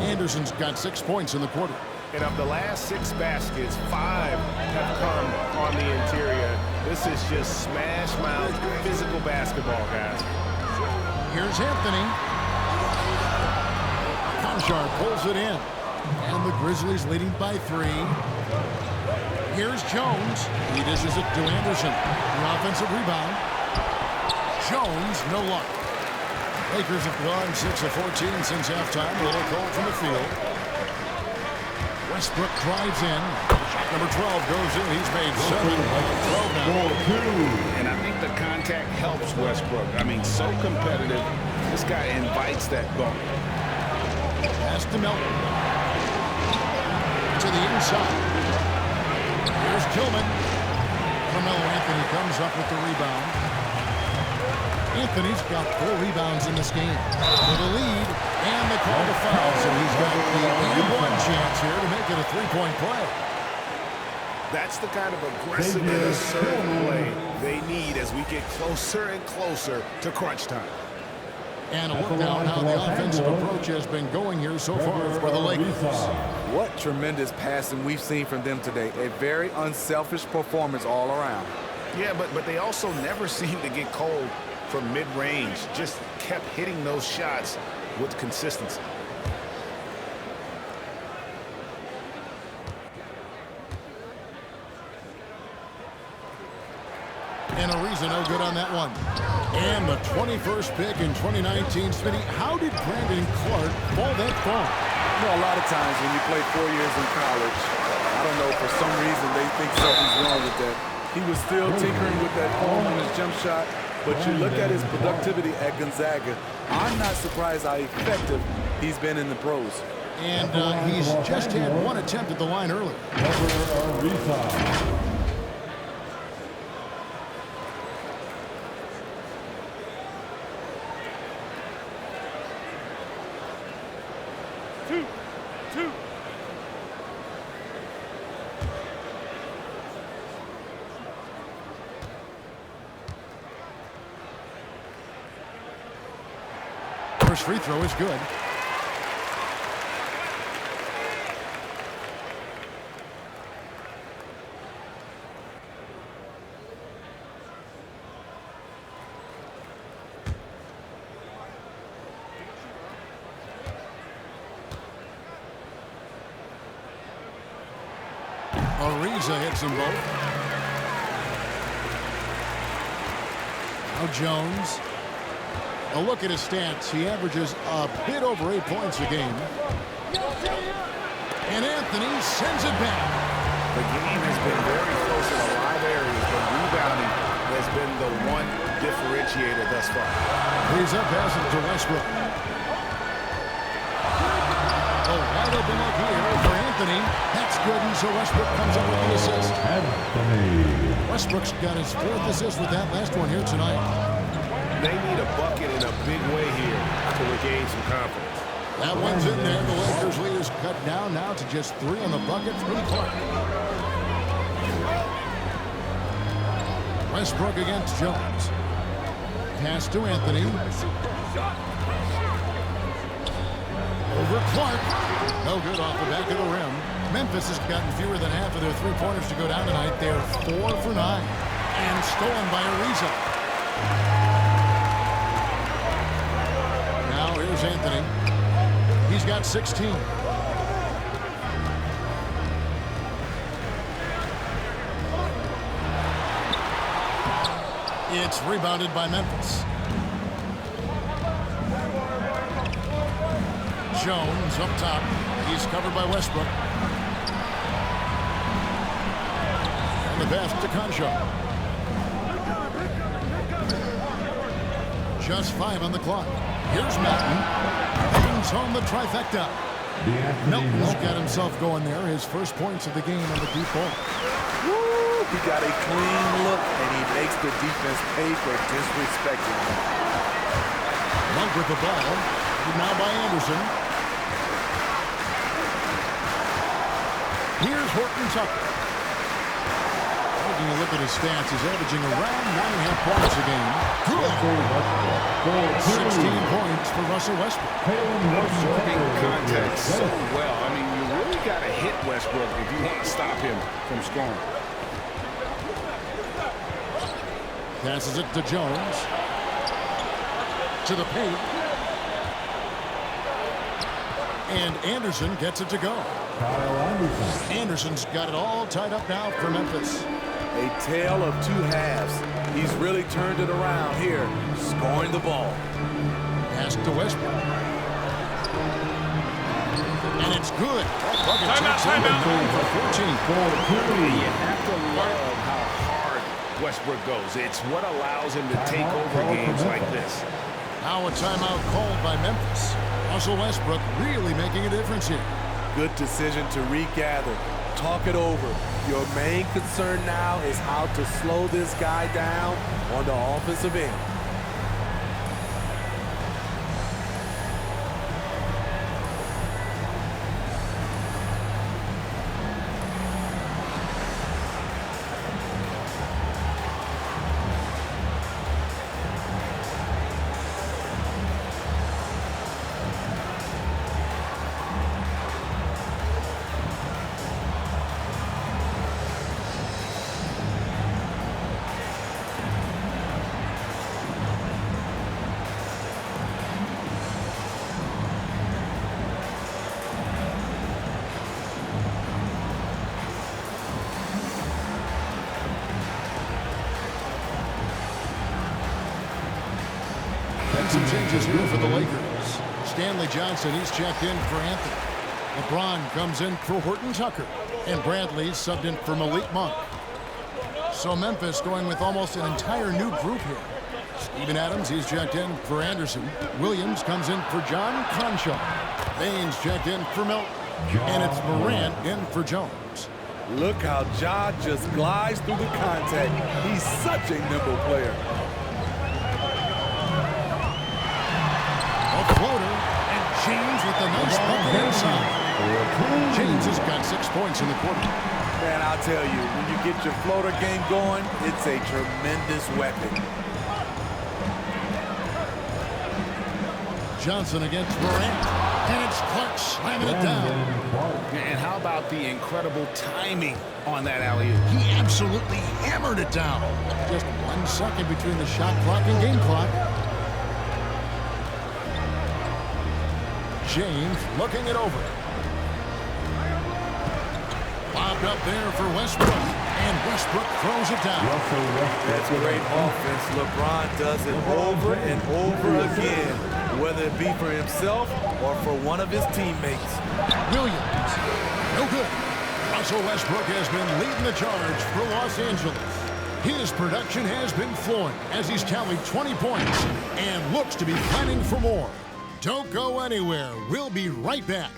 Anderson's got 6 points in the quarter. And of the last 6 baskets, 5 have come on the interior. This is just smash-mouth physical basketball, guys. Here's Anthony. Conchar pulls it in. And the Grizzlies leading by 3. Here's Jones. He dishes it to Anderson. An offensive rebound. Jones, no luck. Lakers have gone 6 of 14 since halftime. A little cold from the field. Westbrook drives in. Shot number 12 goes in. He's made 7. 12 now. And I think the contact helps Westbrook. I mean, so competitive. This guy invites that bump. Pass to Melton. To the inside. Here's Tillman. Carmelo Anthony comes up with the rebound. Anthony's got 4 rebounds in this game. For the lead, and the call to foul. So he's got the and 1 chance here to make it a 3-point play. That's the kind of aggressive and assertive play they need as we get closer and closer to crunch time. And a look now at how the offensive approach has been going here so far for the Lakers. What tremendous passing we've seen from them today. A very unselfish performance all around. Yeah, but they also never seem to get cold from mid-range. Just kept hitting those shots with consistency. And Ariza no good on that one. And the 21st pick in 2019. Smitty, how did Brandon Clark fall that far? You know, a lot of times when you play 4 years in college, I don't know, for some reason they think something's wrong with that. He was still tinkering with that form on his jump shot, but you look at his productivity at Gonzaga, I'm not surprised how effective he's been in the pros. And he's just had 1 attempt at the line earlier. Two. First free throw is good. Ariza hits them both. Now Jones. A look at his stats. He averages a bit over 8 points a game. And Anthony sends it back. The game has been very close in a lot of areas, but rebounding has been the one differentiator thus far. He's up, passes to Westbrook. A wide open look here for Anthony. That's good, and so Westbrook comes up with the assist. Westbrook's got his 4th assist with that last one here tonight. They need a bucket in a big way here to regain some confidence. That one's in there. The Lakers lead is cut down now to just 3 on the bucket from Clark. Westbrook against Jones. Pass to Anthony. Over Clark. No good off the back of the rim. Memphis has gotten fewer than half of their 3-pointers to go down tonight. They're 4 for 9. And stolen by Ariza. Now here's Anthony. He's got 16. It's rebounded by Memphis. Jones up top. He's covered by Westbrook. And the pass to Concho. Just 5 on the clock. Here's Melton. Brings home the trifecta. Melton's got himself going there. His first points of the game on the deep ball. Woo! He got a clean look, and he makes the defense pay for disrespecting him. Monk with the ball. Now by Anderson. Here's Horton Tucker. Taking a look at his stats, he's averaging around 9.5 points a game. Good. 16 points for Russell Westbrook. Absorbing contact so well. I mean, you really got to hit Westbrook if you want to stop him from scoring. Passes it to Jones. To the paint. And Anderson gets it to go. Anderson's got it all tied up now for Memphis. A tale of 2 halves. He's really turned it around here, scoring the ball. Pass to Westbrook. And it's good. Timeout. For 14. You have to love how hard Westbrook goes. It's what allows him to take over games like this. Now a timeout called by Memphis. Russell Westbrook really making a difference here. Good decision to regather. Talk it over. Your main concern now is how to slow this guy down on the offensive end. Some changes here for the Lakers. Stanley Johnson, he's checked in for Anthony. LeBron comes in for Horton Tucker. And Bradley subbed in for Malik Monk. So Memphis going with almost an entire new group here. Steven Adams, he's checked in for Anderson. Williams comes in for John Concho. Baines checked in for Milton. And it's Morant in for Jones. Look how Ja just glides through the contact. He's such a nimble player. Floater, and James with the nice bucket inside. James has got 6 points in the quarter. Man, I'll tell you, when you get your floater game going, it's a tremendous weapon. Johnson against Morant, and it's Clark slamming it down. And how about the incredible timing on that alley-oop? He absolutely hammered it down. Just 1 second between the shot clock and game clock. James looking it over. Bobbed up there for Westbrook, and Westbrook throws it down. That's great offense. LeBron does it over and over again, whether it be for himself or for one of his teammates. Williams No good. Russell Westbrook has been leading the charge for Los Angeles. His production has been flowing as he's tallied 20 points and looks to be planning for more. Don't go anywhere. We'll be right back.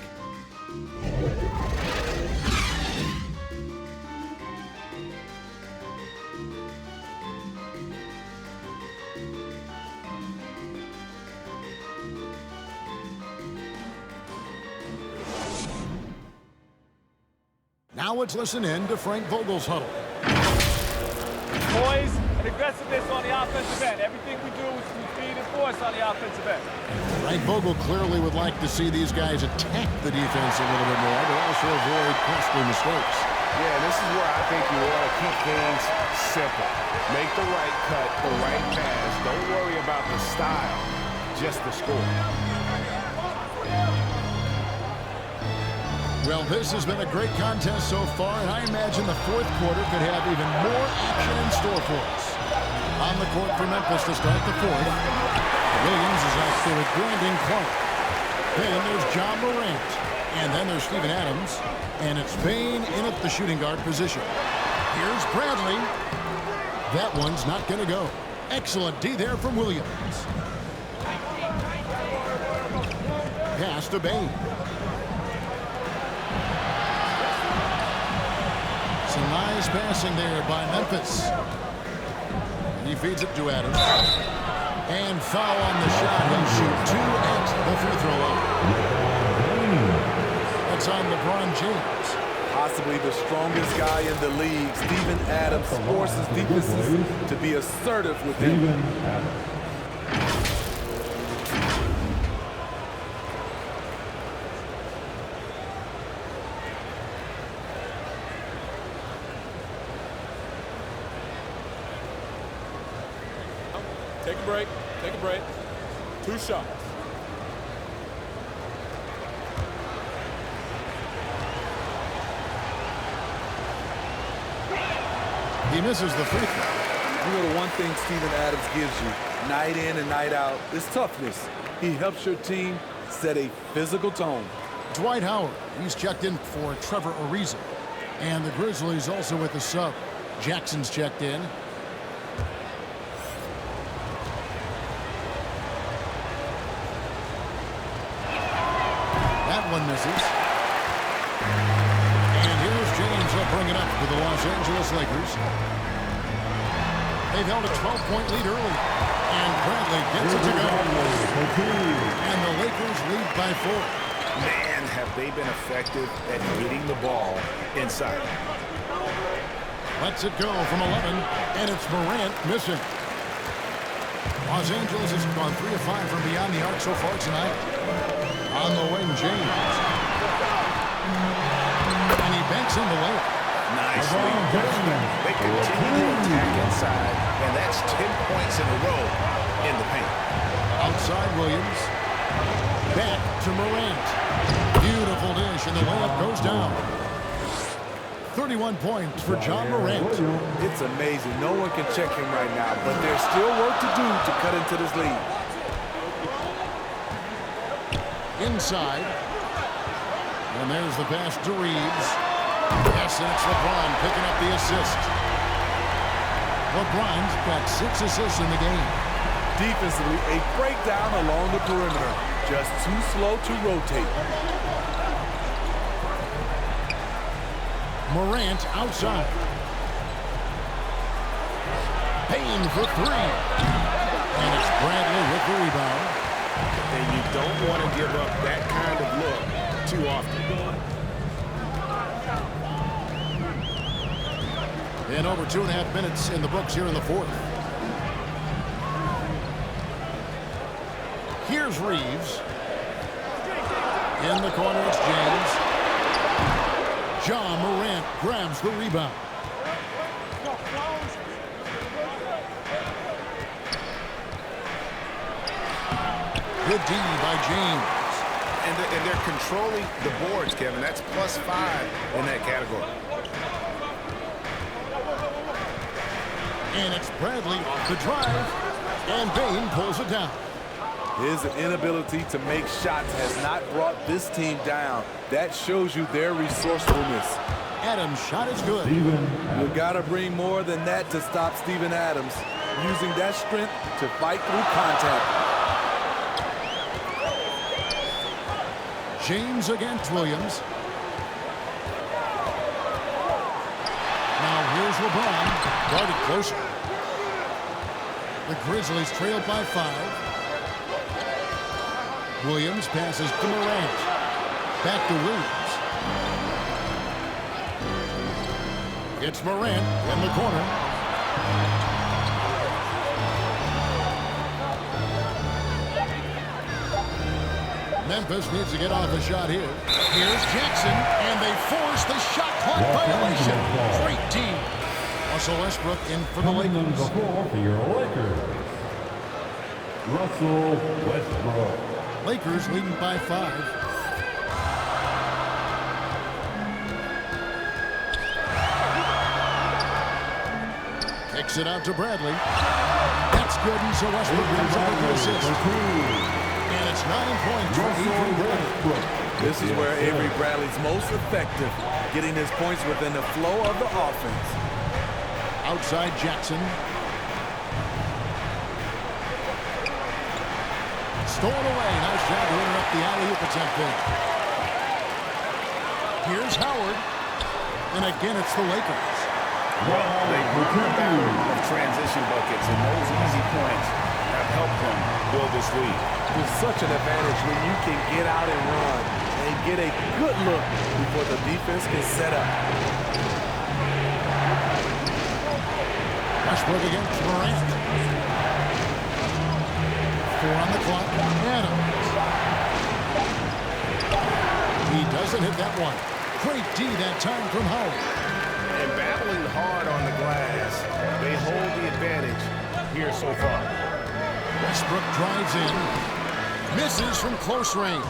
Now let's listen in to Frank Vogel's huddle. Poise and aggressiveness on the offensive end. Everything we do is speed and force on the offensive end. Frank Vogel clearly would like to see these guys attack the defense a little bit more, but also avoid costly mistakes. Yeah, this is where I think you want to keep things simple. Make the right cut, the right pass. Don't worry about the style, just the score. Well, this has been a great contest so far, and I imagine the fourth quarter could have even more action in store for us. On the court for Memphis to start the fourth. Williams is out there with Brandon Clark. Then there's John Morant. And then there's Steven Adams. And it's Bane in at the shooting guard position. Here's Bradley. That one's not going to go. Excellent D there from Williams. Pass to Bane. Some nice passing there by Memphis. He feeds it to Adams. And foul on the shot. He'll shoot 2 at the free throw line. That's on LeBron James. Possibly the strongest guy in the league, Steven Adams, forces defenses to be assertive with him. Take a break. Take a break. 2 shots. He misses the free throw. You know, the one thing Steven Adams gives you, night in and night out, is toughness. He helps your team set a physical tone. Dwight Howard, he's checked in for Trevor Ariza. And the Grizzlies also with the sub. Jackson's checked in. That one misses. And here's James. He'll bring it up for the Los Angeles Lakers. They've held a 12-point lead early. And Bradley gets it to go. And the Lakers lead by 4. Man, have they been effective at getting the ball inside. Lets it go from 11. And it's Morant missing. Los Angeles has gone 3 of 5 from beyond the arc so far tonight. On the wing, James. And he banks in the layup. Nicely done. They continue to attack inside, and that's 10 points in a row in the paint. Outside Williams. Back to Morant. Beautiful dish, and the layup goes down. 31 points for John Morant. It's amazing. No one can check him right now, but there's still work to do to cut into this lead. Inside. And there's the pass to Reeves. Yes, and it's LeBron picking up the assist. LeBron's got 6 assists in the game. Defensively, a breakdown along the perimeter. Just too slow to rotate. Morant outside. Payne for 3. And it's Bradley with the rebound. And you don't want to give up that kind of look too often. And over 2.5 minutes in the books here in the fourth. Here's Reeves. In the corner, it's James. John Morant grabs the rebound. Good D by James. And they're controlling the boards, Kevin. That's +5 in that category. And it's Bradley off the drive. And Bane pulls it down. His inability to make shots has not brought this team down. That shows you their resourcefulness. Adams' shot is good. You gotta bring more than that to stop Steven Adams, using that strength to fight through contact. James against Williams. Now here's LeBron, guarded closer. The Grizzlies trailed by 5. Williams passes to Morant. Back to Williams. It's Morant in the corner. Memphis needs to get off a shot here. Here's Jackson, and they force the shot clock violation. Great team. Russell Westbrook in for the Lakers. Coming on the floor for your Lakers, Russell Westbrook. Lakers leading by 5. Kicks it out to Bradley. That's good, and so Westbrook comes up with the assist. And it's 9 points for Avery Bradley. This is where Avery Bradley's most effective, getting his points within the flow of the offense. Outside Jackson. Stolen away. Nice job to interrupt the alley-oop attempt there. Here's Howard. And again, it's the Lakers. They run the battle of transition buckets, and those easy points have helped them build this lead. It's such an advantage when you can get out and run and get a good look before the defense can set up. Westbrook against Morant. 4 on the clock. Adams. He doesn't hit that one. Great D that time from Howard. And battling hard on the glass, they hold the advantage here so far. Westbrook drives in. Misses from close range.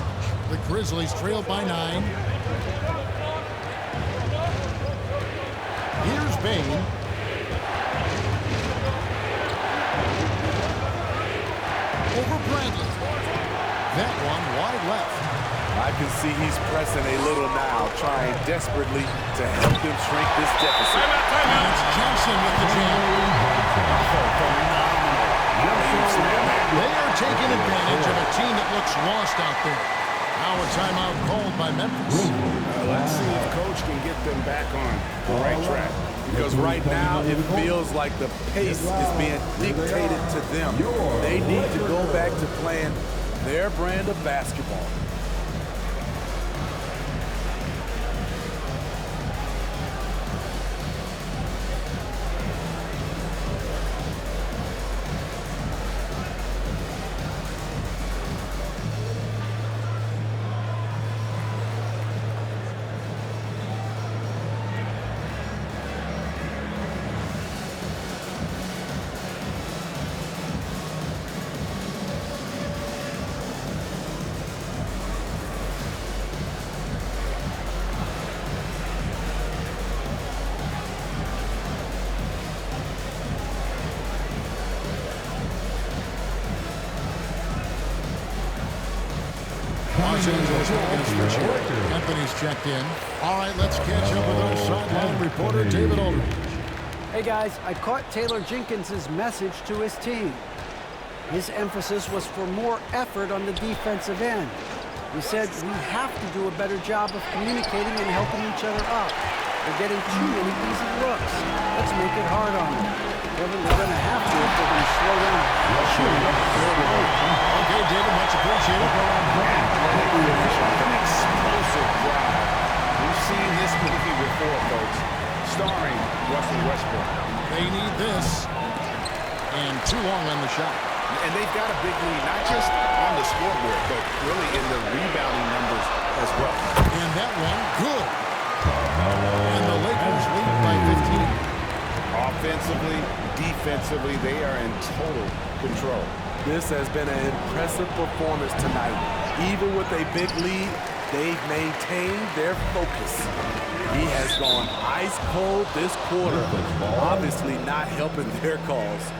The Grizzlies trail by 9. Here's Bane. Over Bradley. That one wide left. I can see he's pressing a little now, trying desperately to help them shrink this deficit. And it's Johnson with the jam. They are taking advantage of a team that looks lost out there. Now a timeout called by Memphis. Let's see if Coach can get them back on the right track. Because right now it feels like the pace is being dictated to them. They need to go back to playing their brand of basketball. Anthony's checked in. All right, let's catch up with our sideline reporter, David Aldridge. Hey guys, I caught Taylor Jenkins' message to his team. His emphasis was for more effort on the defensive end. He said we have to do a better job of communicating and helping each other up. They're getting too many easy looks. Let's make it hard on them. They're going to have to if they're going to slow down shooting. Okay, David, much appreciated. An explosive drive. We've seen this movie before, folks, starring Russell Westbrook. They need this. And too long on the shot. And they've got a big lead, not just on the scoreboard, but really in the rebounding numbers as well. And that one, good. And the Lakers lead by 15. Offensively, defensively, they are in total control. This has been an impressive performance tonight. Even with a big lead, they've maintained their focus. He has gone ice cold this quarter, obviously not helping their cause.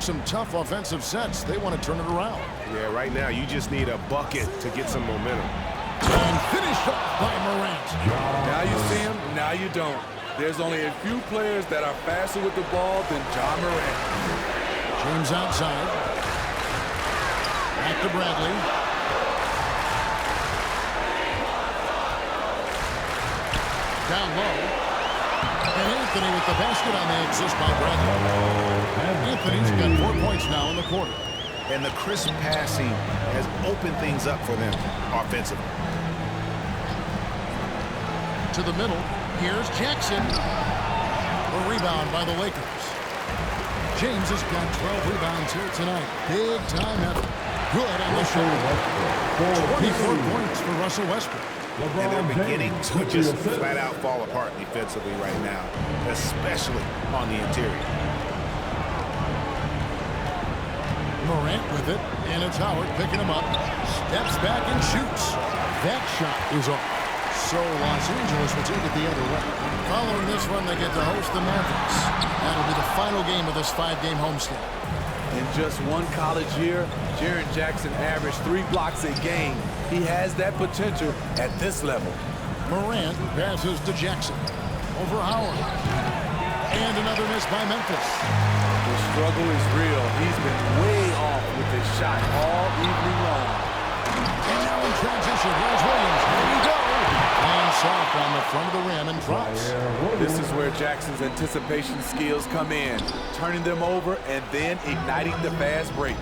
some tough offensive sets. They want to turn it around. Yeah, right now you just need a bucket to get some momentum. And finished off by Morant. Now you see him, now you don't. There's only a few players that are faster with the ball than John Morant. James outside. Back to Bradley. Down low. And Anthony with the basket on the assist by Bradley. Anthony's got 4 points now in the quarter. And the crisp passing has opened things up for them offensively. To the middle. Here's Jackson. A rebound by the Lakers. James has got 12 rebounds here tonight. Big time effort. Good on the shot. 24 points for Russell Westbrook. And they're beginning to just flat out fall apart defensively right now, especially on the interior. Morant with it, and it's Howard picking him up. Steps back and shoots. That shot is off. So Los Angeles will take it the other way. Following this run, they get to host the Memphis. That'll be the final game of this 5-game homestand. In just one college year, Jaren Jackson averaged 3 blocks a game. He has that potential at this level. Morant passes to Jackson. Over Howard. And another miss by Memphis. The struggle is real. He's been way off with his shot all evening long. And now in transition, here's Williams. Here we go. And soft on the front of the rim and drops. This is where Jackson's anticipation skills come in, turning them over and then igniting the fast break.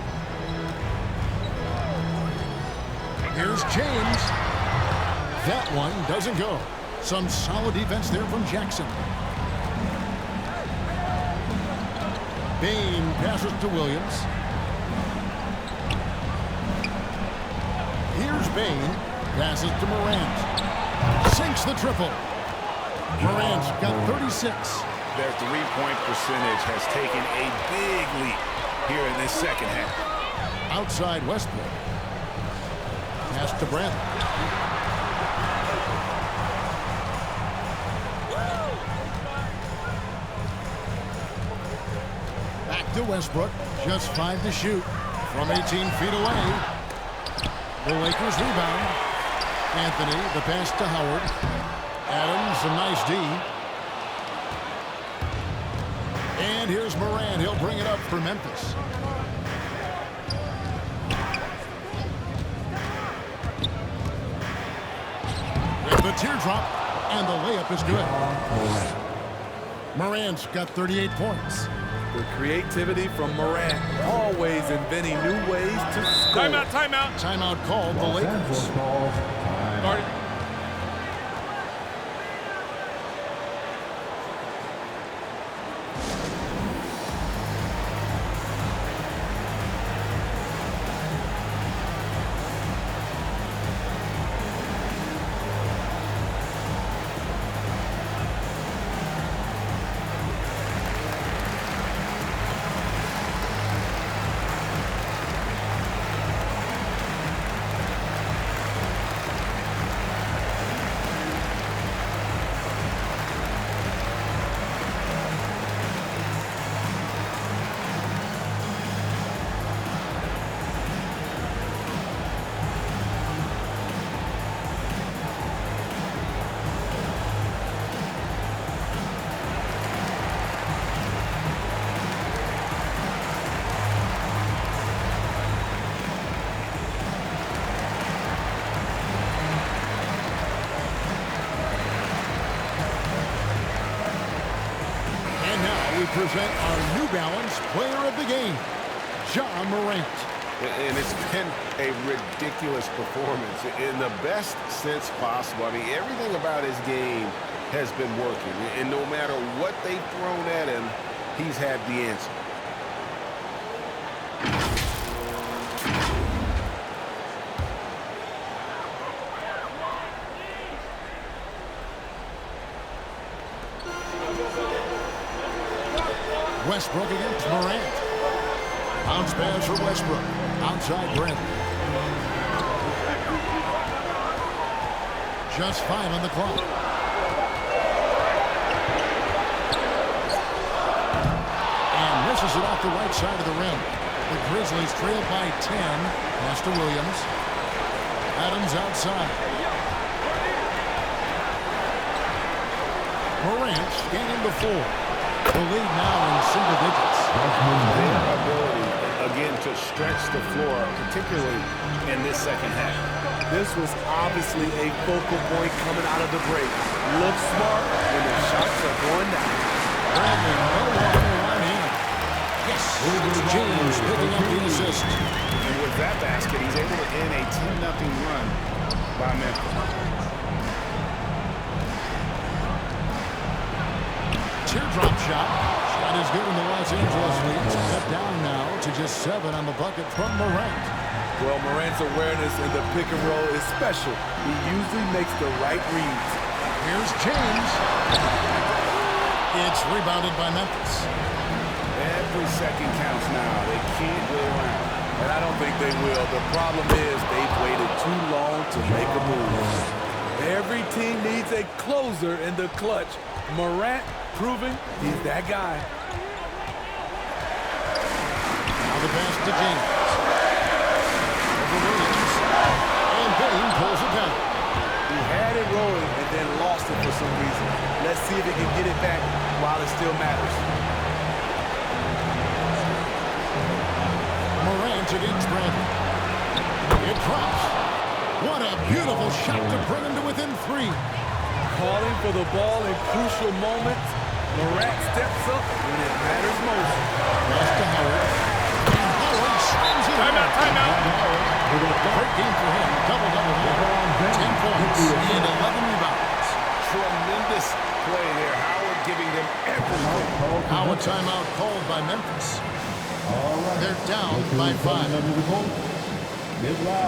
Here's James. That one doesn't go. Some solid defense there from Jackson. Bain passes to Williams. Here's Bain. Passes to Morant. Sinks the triple. Morant's got 36. Their three-point percentage has taken a big leap here in this second half. Outside Westbrook. Pass to Bradley. Back to Westbrook. Just 5 to shoot. From 18 feet away. The Lakers rebound. Anthony, the pass to Howard. Adams, a nice D. And here's Morant. He'll bring it up for Memphis. With the teardrop, and the layup is good. Morant's got 38 points. The creativity from Morant, always inventing new ways to score. Timeout, timeout. Timeout called the Lakers. Started. Present our New Balance Player of the Game, John Morant. And it's been a ridiculous performance in the best sense possible. I mean, everything about his game has been working. And no matter what they've thrown at him, he's had the answer. Westbrook against Morant. Bounce pass for Westbrook. Outside Brent. Just 5 on the clock. And misses it off the right side of the rim. The Grizzlies trail by 10. Pass to Williams. Adams outside. Morant gaining the 4. The lead now in single digits. Their ability, again, to stretch the floor, particularly in this second half. This was obviously a focal point coming out of the break. Look smart when the shots are going down. Brandon, no one in. Yes, it's James picking up the assist. And with that basket, he's able to end a 10-0 run by Memphis. Teardrop shot. Shot is good in the Los Angeles lead. Cut down now to just 7 on the bucket from Morant. Well, Morant's awareness in the pick and roll is special. He usually makes the right reads. Here's James. It's rebounded by Memphis. Every second counts now. They can't go around. And I don't think they will. The problem is they've waited too long to make a move. Every team needs a closer in the clutch. Morant proving he's that guy. Now the pass to James. Over Williams. And Bain pulls it down. He had it rolling and then lost it for some reason. Let's see if he can get it back while it still matters. Morant against Bradley. It drops. What a beautiful shot to bring him to within 3. Calling for the ball in crucial moments. Morant steps up when it matters most. Pass to Howard. And Howard slams it. Timeout. Great game for him. Double-double. 10 points and 11 rebounds. Tremendous play there. Howard giving them everything. Now a timeout called by Memphis. They're down by 5.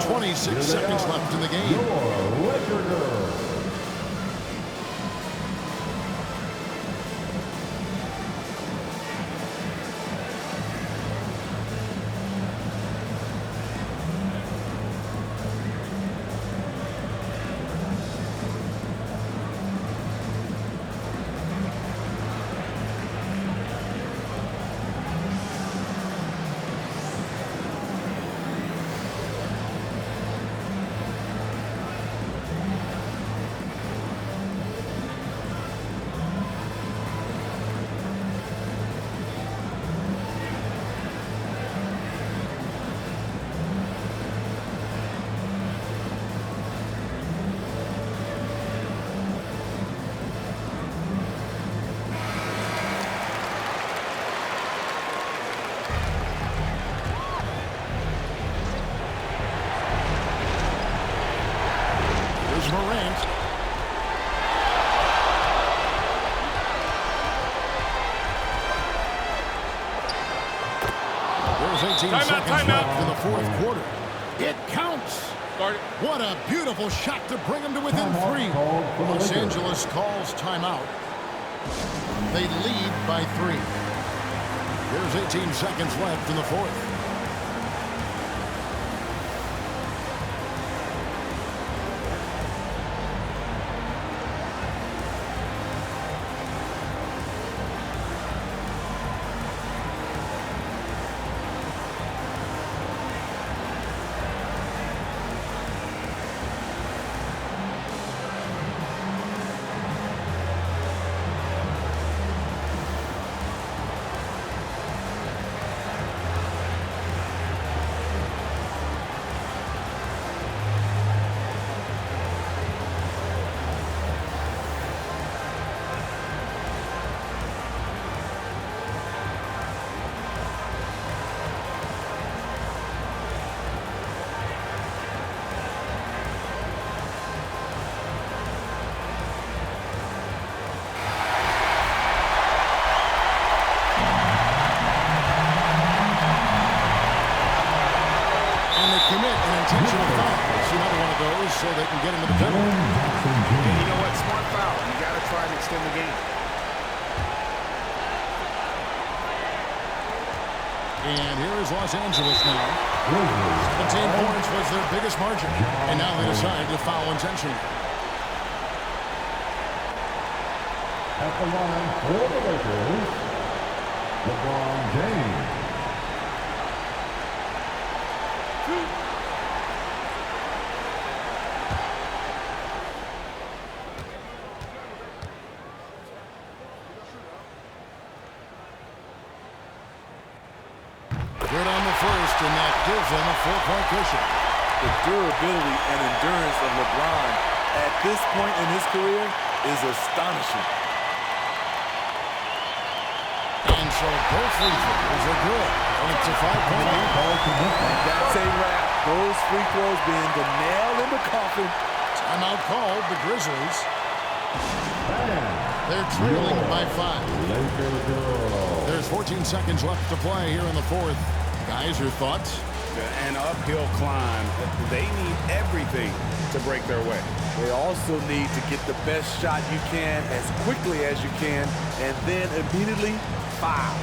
26 seconds left in the game. Morant. There's 18 seconds left in the 4th quarter. It counts. What a beautiful shot to bring them to within 3. Los Angeles calls timeout. They lead by 3. There's 18 seconds left in the 4th. Commit an intentional foul. It's another one of those so they can get into the penalty. And you know what? Smart foul. You got to try and extend the game. And here is Los Angeles now. 15 points was their biggest margin. And now they decide to foul intentionally. At the line for the Lakers, LeBron James. Good on the first, and that gives them a 4-point cushion. The durability and endurance of LeBron at this point in his career is astonishing. And so both free throws are good. And it's a 5-point lead. And that's a wrap. Those free throws being the nail in the coffin. Timeout called, the Grizzlies. They're trailing by 5. There's 14 seconds left to play here in the fourth. Guys, your thoughts? An uphill climb. They need everything to break their way. They also need to get the best shot you can as quickly as you can, and then immediately foul.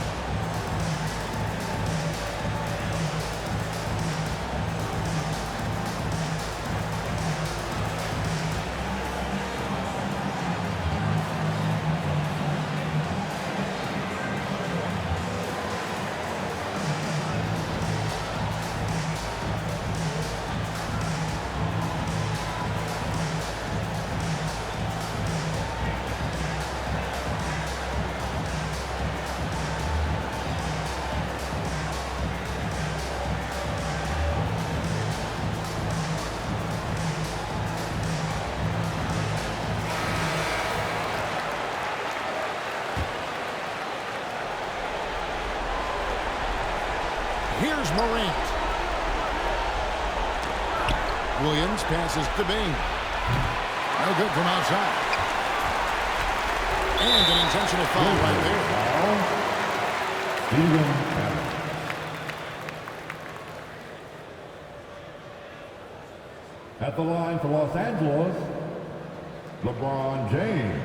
Here's Morant. Williams passes to Bain. No good from outside. And an intentional foul right there. At the line for Los Angeles, LeBron James.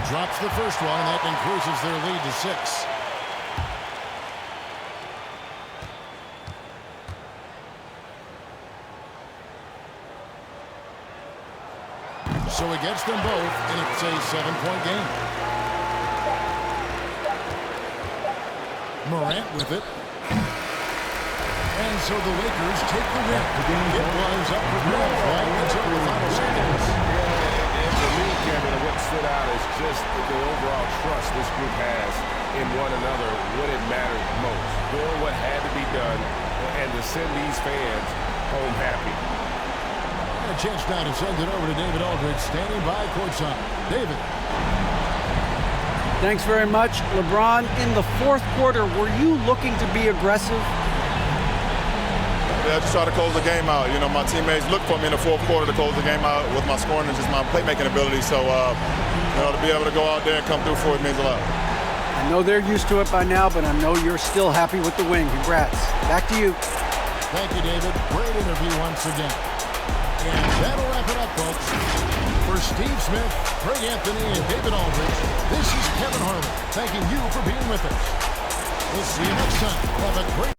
Drops the first one, and that increases their lead to 6. So he gets them both, and it's a 7-point game. Morant with it. And so the Lakers take the win. It was up for grabs right until the final seconds. For me, Kevin, what stood out is just the overall trust this group has in one another when it mattered most. Doing what had to be done and to send these fans home happy. And a chance now to send it over to David Aldridge, standing by courtside. David. Thanks very much. LeBron, in the fourth quarter, were you looking to be aggressive? Yeah, just try to close the game out. You know, my teammates looked for me in the fourth quarter to close the game out with my scoring and just my playmaking ability. So, you know, to be able to go out there and come through for it means a lot. I know they're used to it by now, but I know you're still happy with the win. Congrats. Back to you. Thank you, David. Great interview once again. And that'll wrap it up, folks. For Steve Smith, Craig Anthony, and David Aldridge, this is Kevin Harlan thanking you for being with us. We'll see you next time. Have a great